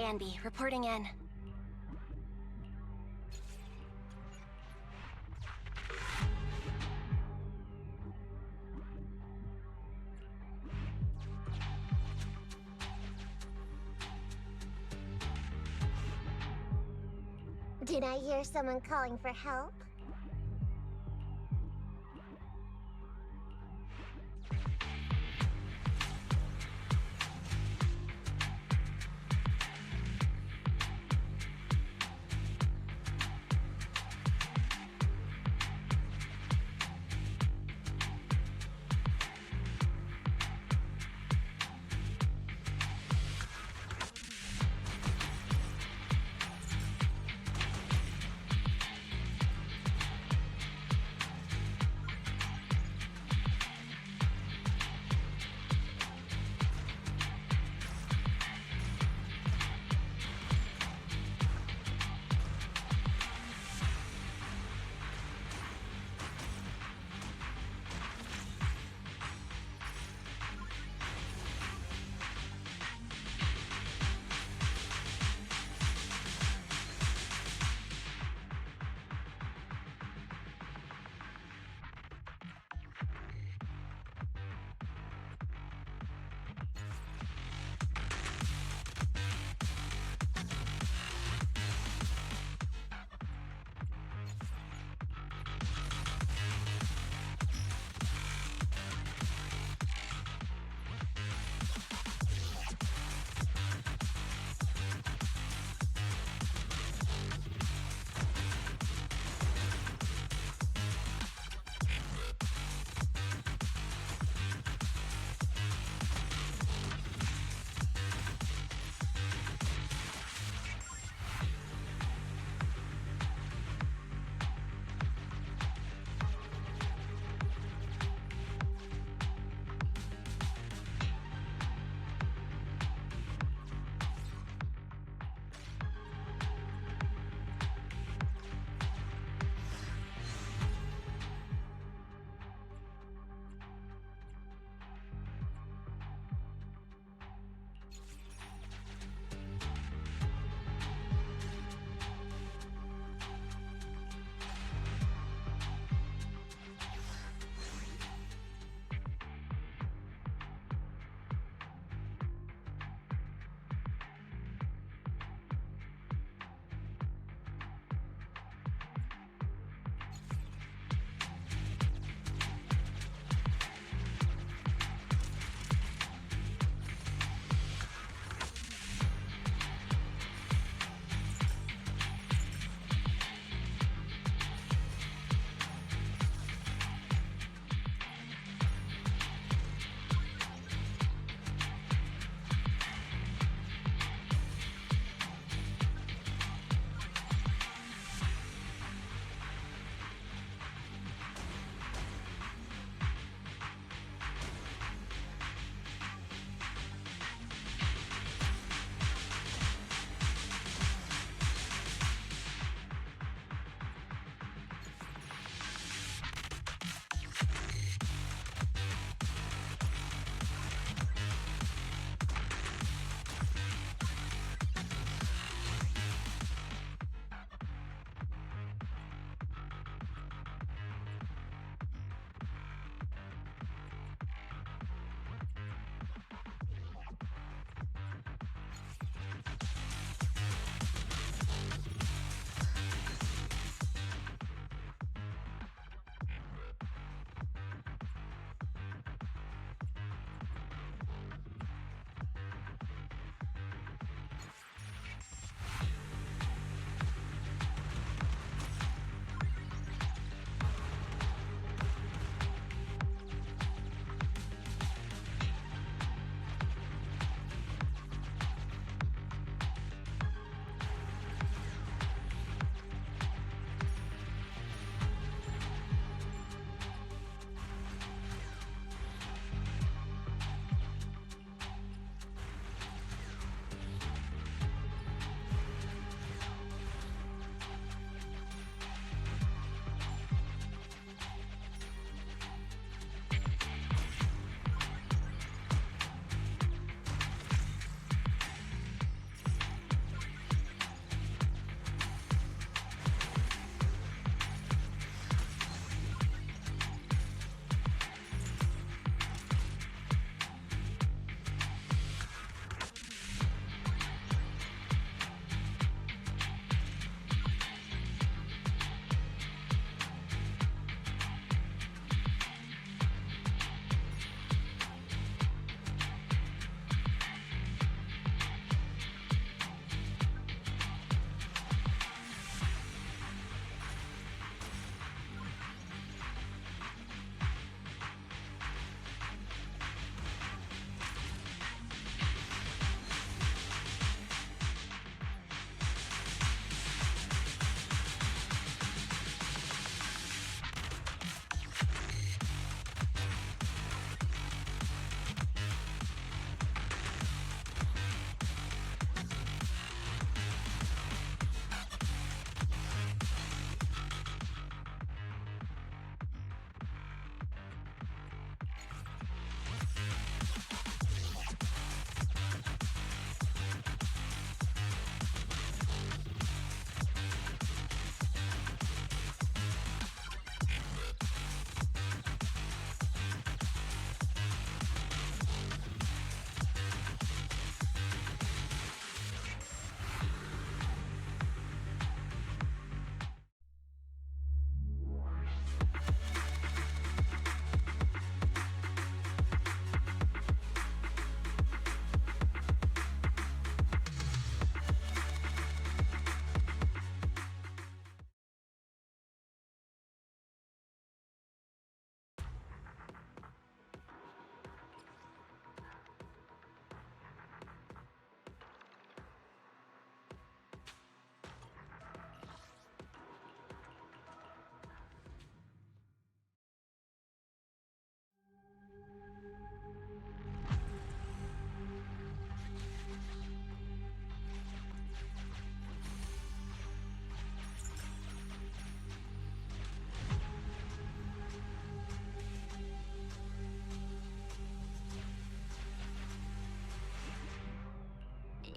Andy, reporting in. Did I hear someone calling for help?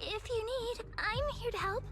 If you need, I'm here to help.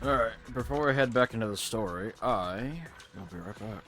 Alright, before I head back into the story, I'll be right back.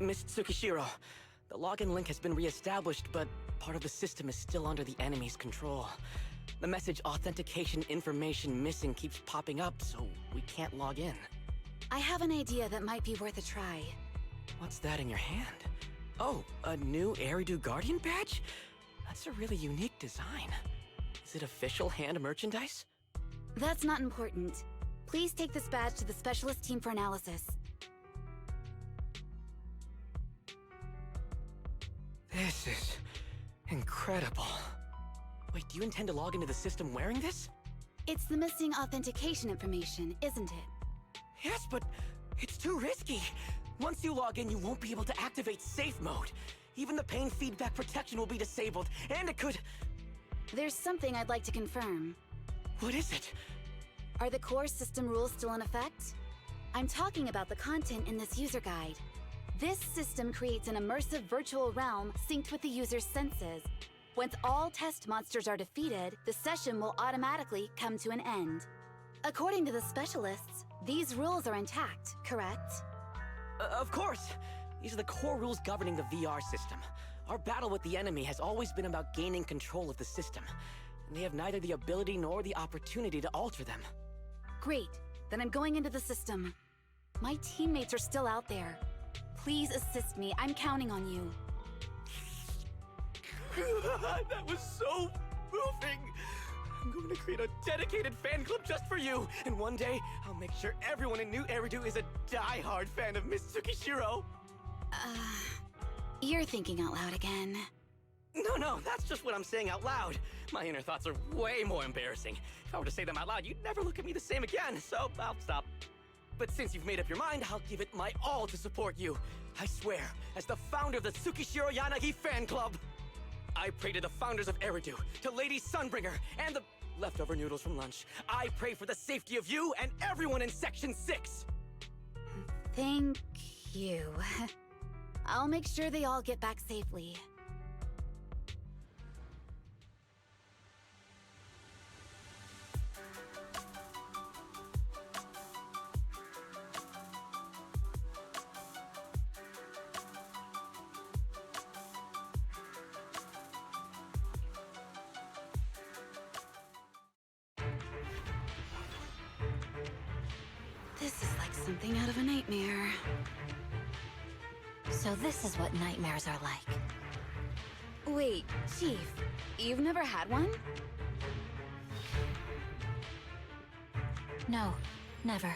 Miss Tsukishiro, the login link has been reestablished, but part of the system is still under the enemy's control. The message authentication information missing keeps popping up, so we can't log in. I have an idea that might be worth a try. What's that in your hand? Oh, a new Eridu Guardian badge? That's a really unique design. Is it official hand merchandise? That's not important. Please take this badge to the specialist team for analysis. This is incredible. Wait, do you intend to log into the system wearing this? It's the missing authentication information, isn't it? Yes, but it's too risky. Once you log in, you won't be able to activate safe mode. Even the pain feedback protection will be disabled, and it could... There's something I'd like to confirm. What is it? Are the core system rules still in effect? I'm talking about the content in this user guide. This system creates an immersive virtual realm synced with the user's senses. Once all test monsters are defeated, the session will automatically come to an end. According to the specialists, these rules are intact, correct? Of course! These are the core rules governing the VR system. Our battle with the enemy has always been about gaining control of the system, and they have neither the ability nor the opportunity to alter them. Great. Then I'm going into the system. My teammates are still out there. Please assist me. I'm counting on you. That was so moving! I'm going to create a dedicated fan club just for you, and one day, I'll make sure everyone in New Eridu is a die-hard fan of Miss Tsukishiro! You're thinking out loud again. No, that's just what I'm saying out loud. My inner thoughts are way more embarrassing. If I were to say them out loud, you'd never look at me the same again, so I'll stop. But since you've made up your mind, I'll give it my all to support you. I swear, as the founder of the Tsukishiro Yanagi fan club, I pray to the founders of Eridu, to Lady Sunbringer, and the leftover noodles from lunch. I pray for the safety of you and everyone in Section 6! Thank you. I'll make sure they all get back safely. This is like something out of a nightmare. So this is what nightmares are like. Wait, Chief, you've never had one? No, never.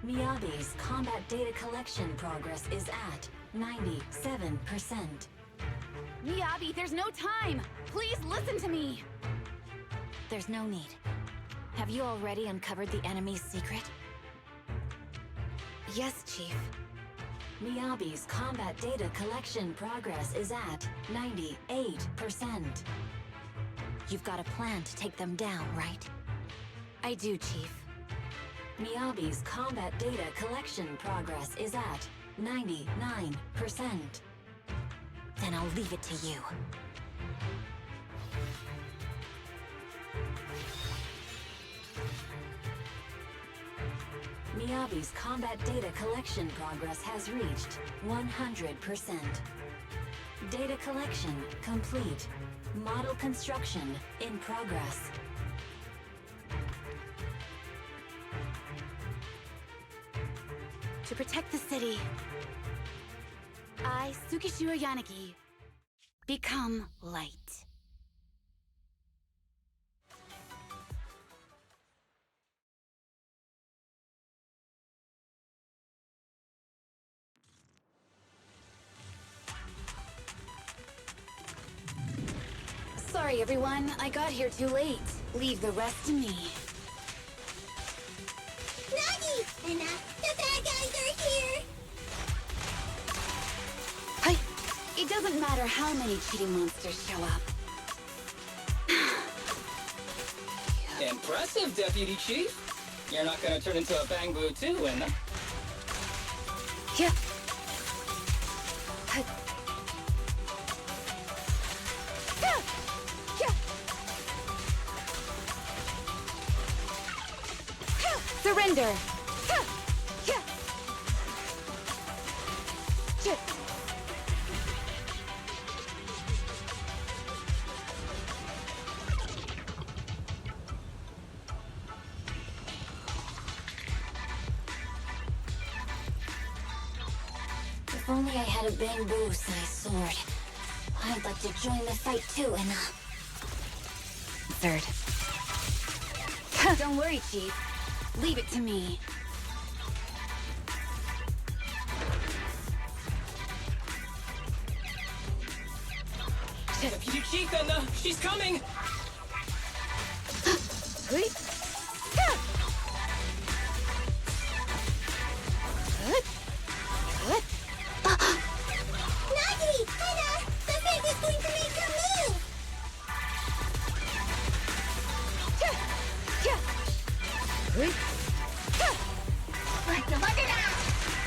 Miyabi's combat data collection progress is at 97%. Miyabi, there's no time! Please listen to me! There's no need. Have you already uncovered the enemy's secret? Yes, Chief. Miyabi's combat data collection progress is at 98%. You've got a plan to take them down, right? I do, Chief. Miyabi's combat data collection progress is at 99%. Then I'll leave it to you. Miyabi's combat data collection progress has reached 100%. Data collection complete. Model construction in progress. To protect the city, I, Tsukishiro Yanagi, become light. Sorry, everyone. I got here too late. Leave the rest to me. Nagi! And the bad guys are here! Hi. It doesn't matter how many cheating monsters show up. Impressive, Deputy Chief. You're not gonna turn into a Bang Boo too, and Yeah. Surrender! If only I had a bamboo-sized sword. I'd like to join the fight too, and Third. Don't worry, Chief. Leave it to me. Deputy Chief, and she's coming! Nagi! Anna! The bag is going to make her move!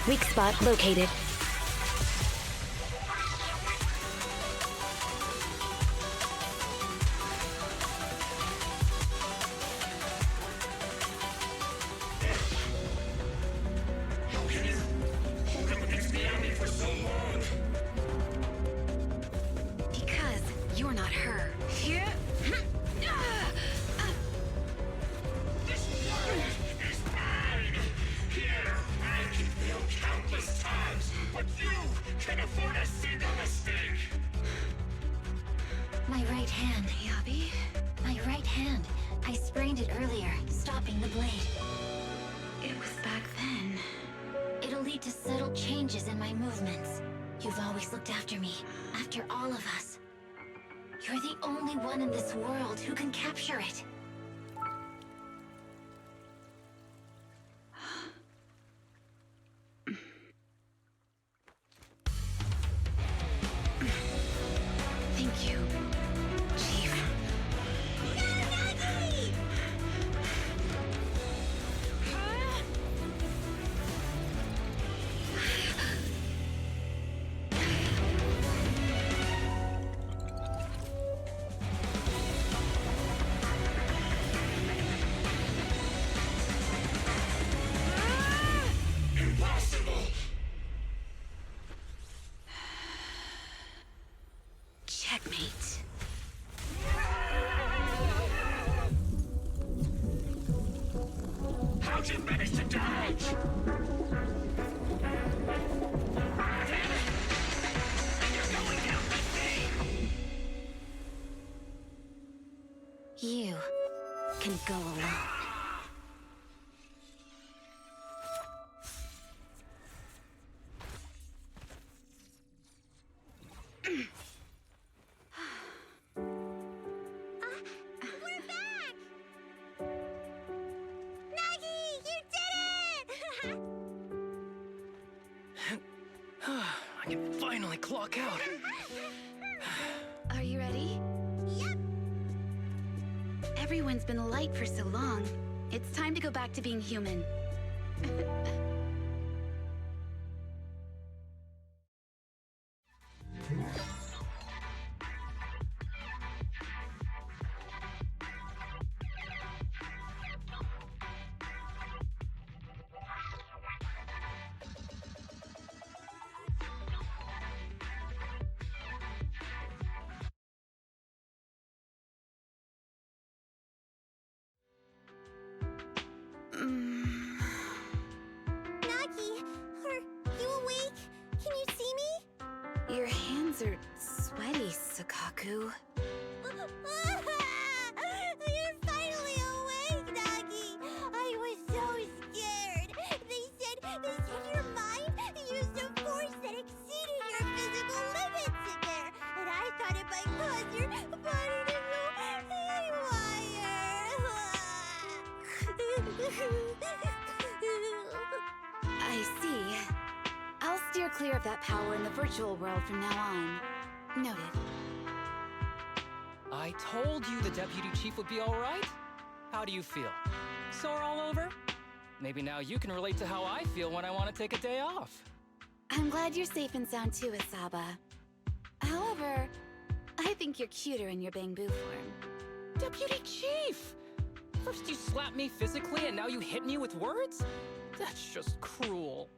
Weak spot located. Because you're not her. my right hand. Yabi? My right hand. I sprained it earlier, stopping the blade. It was back then. It'll lead to subtle changes in my movements. You've always looked after me, after all of us. You're the only one in this world who can capture it. Thank you, Chief. Checkmate. How'd you manage to dodge? And you're going down with me! You can go alone. We're back! Nagi, you did it! I can finally clock out. Are you ready? Yep. Everyone's been light for so long. It's time to go back to being human. Nagi, are you awake? Can you see me? Your hands are sweaty, Sakaku. You're finally awake, Nagi! I was so scared. They said your mind used a force that exceeded your physical limits in there. And I thought it might cause your body to go I see. I'll steer clear of that power in the virtual world from now on. Noted. I told you the Deputy Chief would be all right. How do you feel? Sore all over? Maybe now you can relate to how I feel when I want to take a day off. I'm glad you're safe and sound too, Asaba. However, I think you're cuter in your bamboo form. Deputy Chief! First you slap me physically and now you hit me with words? That's just cruel.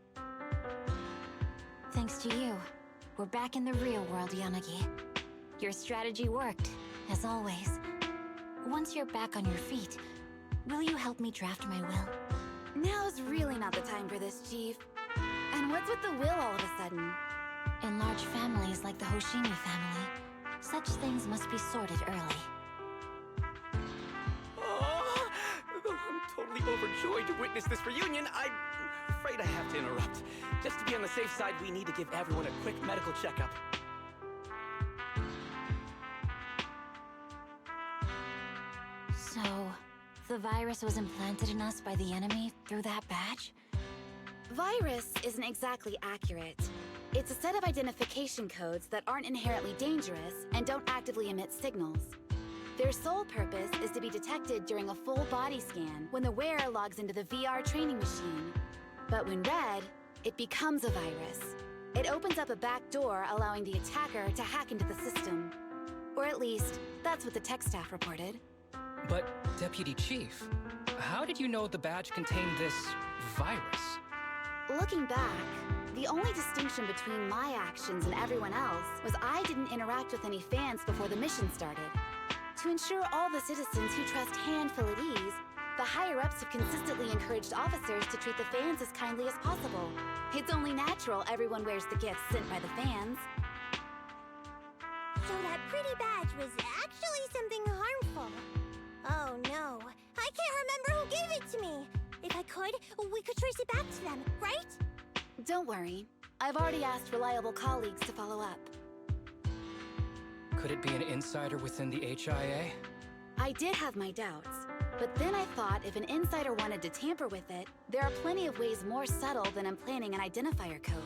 Thanks to you, we're back in the real world, Yanagi. Your strategy worked, as always. Once you're back on your feet, will you help me draft my will? Now's really not the time for this, Chief. And what's with the will all of a sudden? In large families like the Hoshimi family, such things must be sorted early. Oh, I'm totally overjoyed to witness this reunion. I'm afraid I have to interrupt. Just to be on the safe side, we need to give everyone a quick medical checkup. So, the virus was implanted in us by the enemy through that badge? Virus isn't exactly accurate. It's a set of identification codes that aren't inherently dangerous and don't actively emit signals. Their sole purpose is to be detected during a full body scan when the wearer logs into the VR training machine. But when read, it becomes a virus. It opens up a back door, allowing the attacker to hack into the system. Or at least, that's what the tech staff reported. But, Deputy Chief, how did you know the badge contained this virus? Looking back, the only distinction between my actions and everyone else was I didn't interact with any fans before the mission started. To ensure all the citizens who trust Han feel at ease, the higher-ups have consistently encouraged officers to treat the fans as kindly as possible. It's only natural everyone wears the gifts sent by the fans. So that pretty badge was actually something harmful. Oh no, I can't remember who gave it to me. If I could, we could trace it back to them, right? Don't worry. I've already asked reliable colleagues to follow up. Could it be an insider within the HIA? I did have my doubts, but then I thought if an insider wanted to tamper with it, there are plenty of ways more subtle than implanting an identifier code.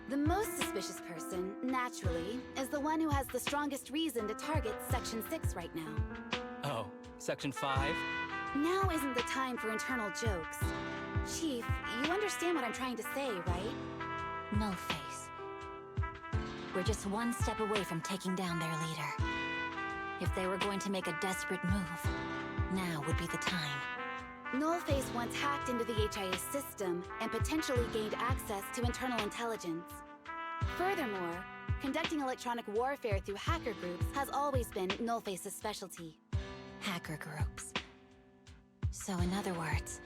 The most suspicious person, naturally, is the one who has the strongest reason to target Section 6 right now. Oh, Section 5? Now isn't the time for internal jokes. Chief, you understand what I'm trying to say, right? Nullface. We're just one step away from taking down their leader. If they were going to make a desperate move, now would be the time. Nullface once hacked into the HIA system and potentially gained access to internal intelligence. Furthermore, conducting electronic warfare through hacker groups has always been Nullface's specialty. Hacker groups. So in other words,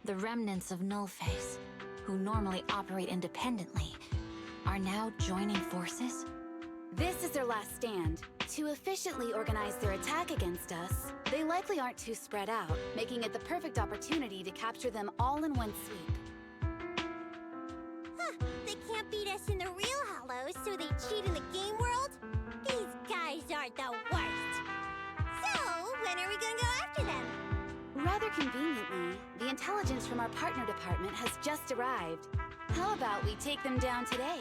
the remnants of Nullface, who normally operate independently, are now joining forces? This is their last stand. To efficiently organize their attack against us, they likely aren't too spread out, making it the perfect opportunity to capture them all in one sweep. Huh, they can't beat us in the real Hollows, so they cheat in the game world? These guys are the worst! So, when are we gonna go after them? Rather conveniently, the intelligence from our partner department has just arrived. How about we take them down today?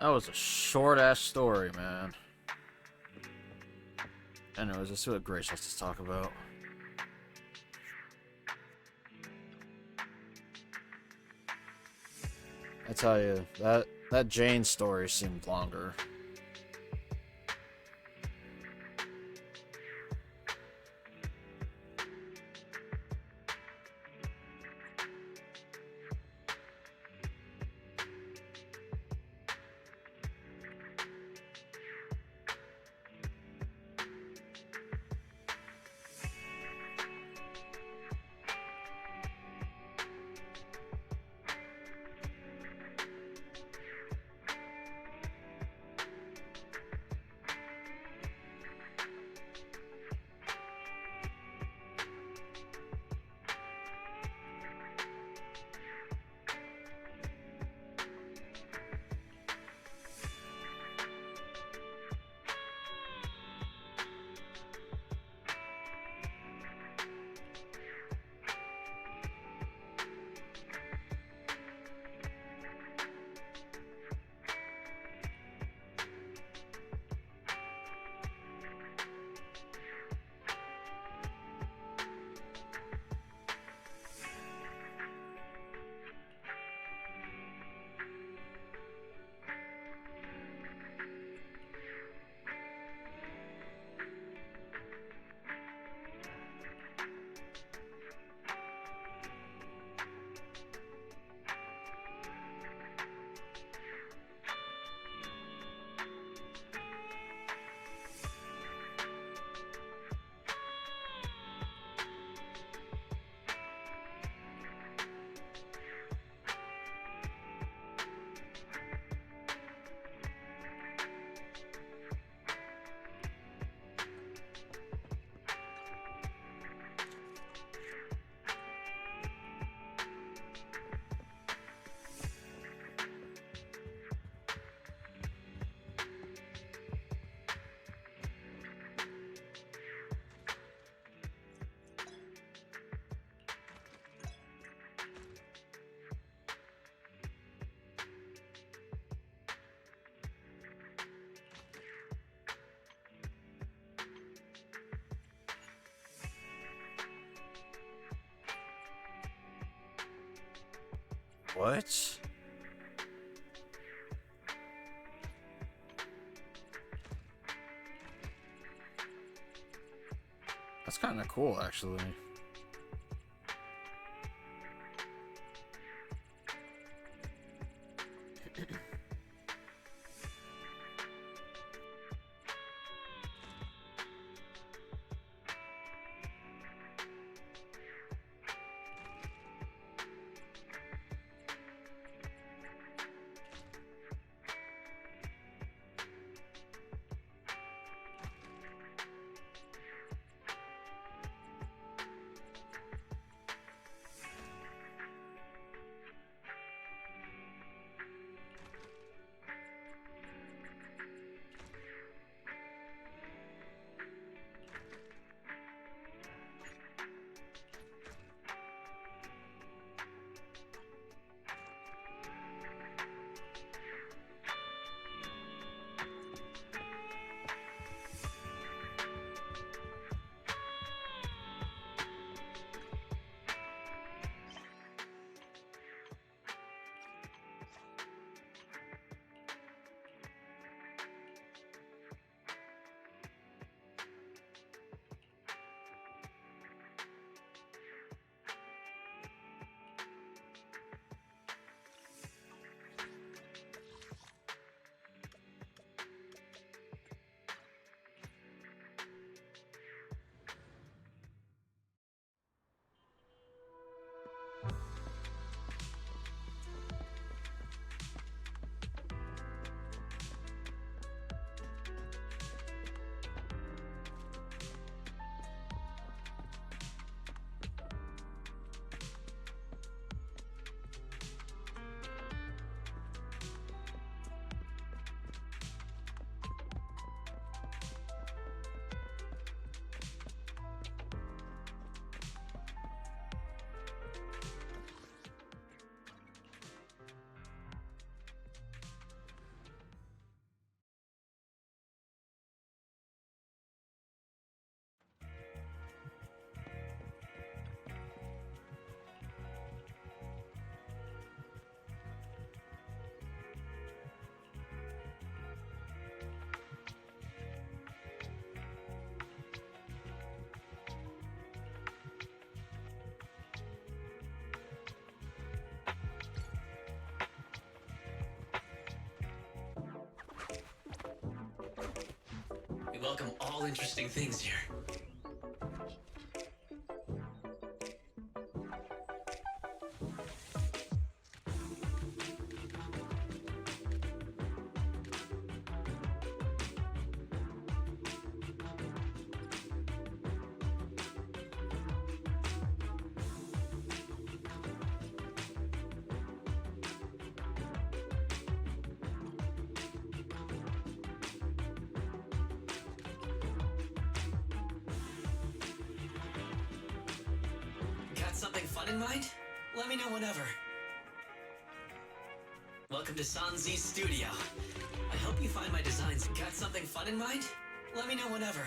That was a short-ass story, man. Anyways, let's see what Grace has to talk about. I tell you, that Jane story seemed longer. What? That's kind of cool, actually. welcome all interesting things here. Got something fun in mind? Let me know whenever. Welcome to Sanzi's studio. I hope you find my designs. Got something fun in mind? Let me know whenever.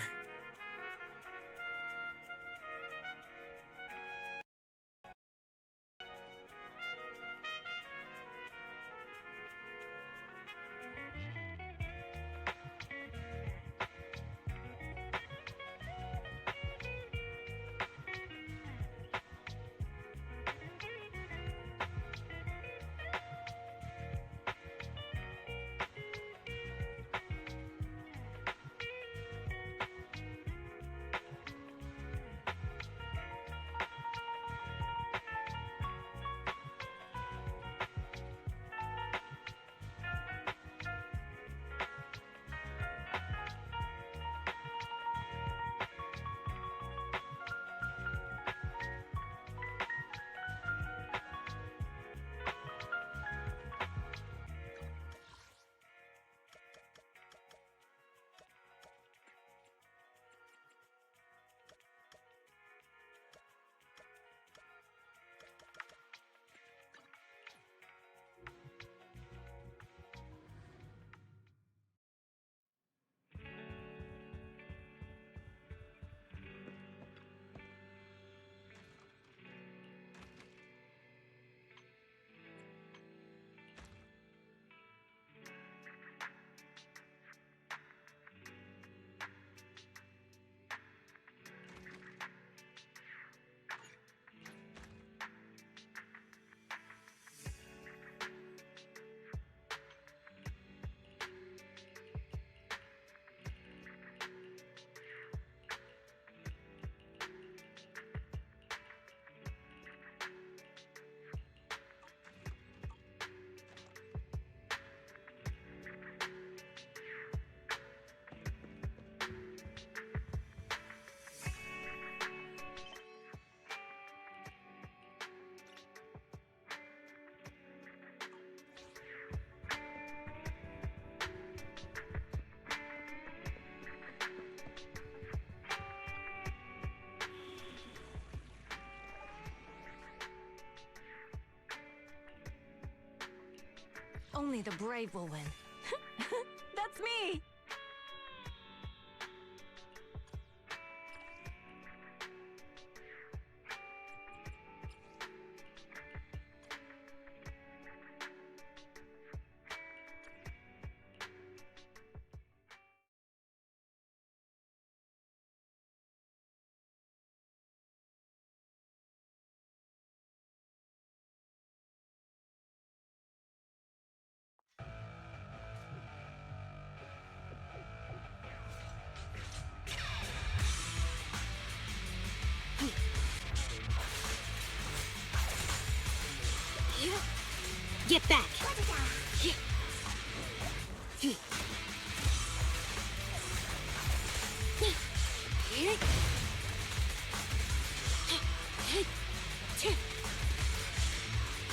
Only the brave will win. That's me! Get back!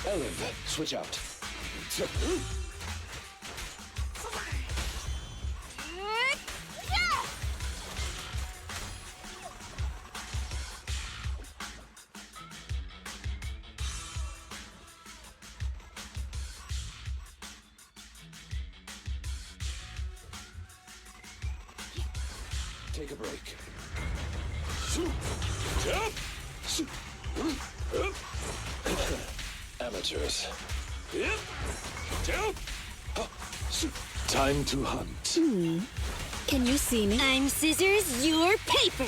Ellen, switch out. Take a break. Amateurs. Time to hunt. Can you see me? I'm scissors, you're paper.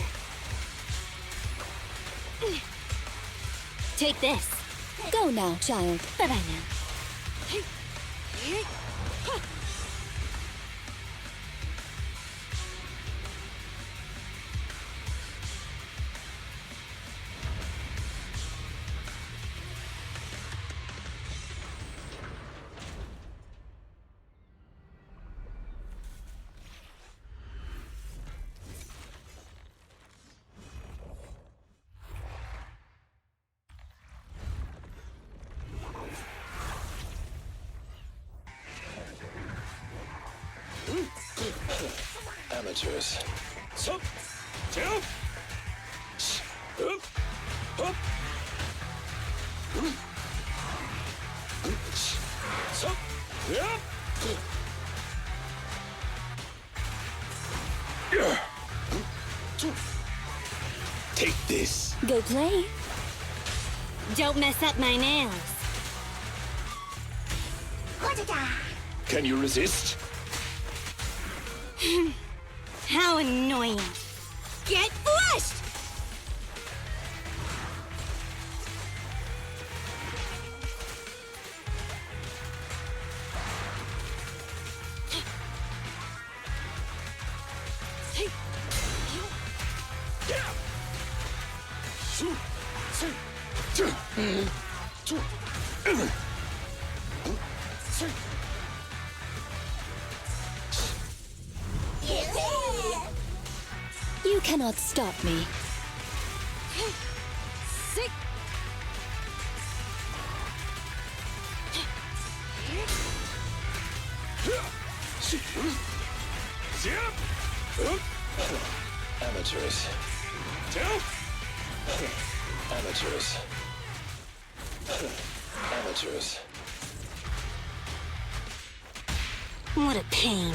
Take this. Go now, child. Bye-bye now. Amateurs. Sup? Jump! Up! Up! Sup? Yep! Take this. Go play. Don't mess up my nails. Can you resist? How annoying. Get flushed! You cannot stop me. Sick. Amateurs. Amateurs. Amateurs. What a pain.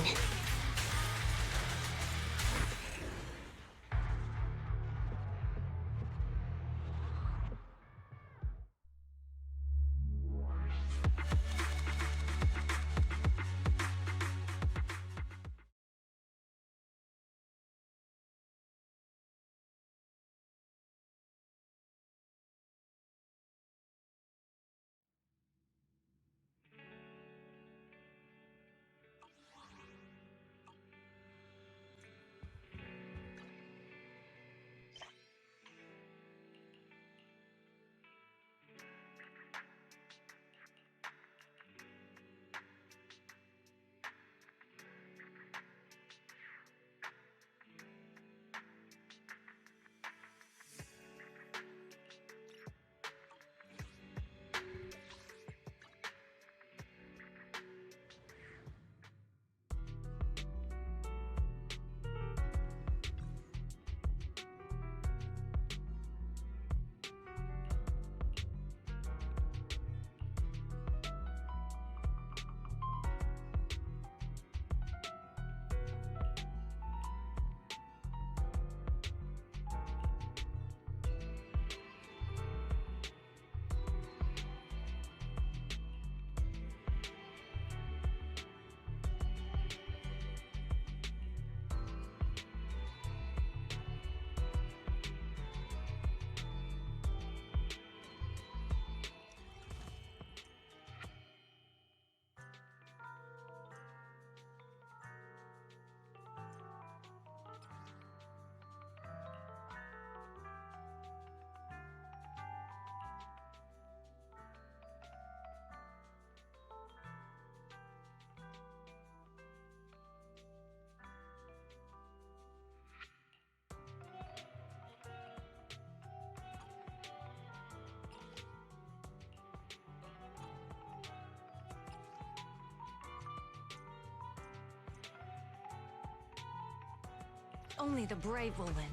Only the brave will win.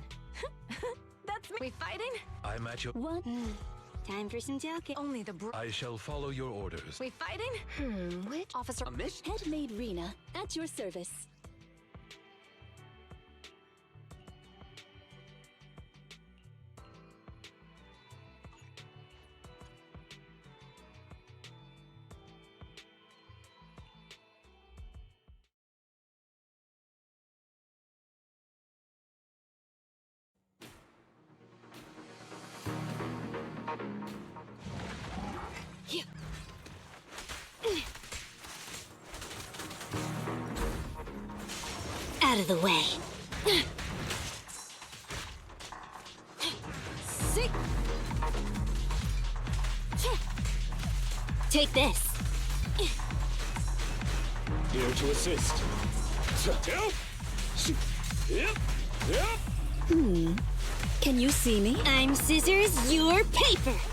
That's me. We fighting? I'm at your... What? Time for some joking. Only the I shall follow your orders. We fighting? Which Officer? a mission? Headmaid Rena, at your service. Out of the way. Sick. Take this. Here to assist. Yep. Can you see me? I'm scissors, you're paper.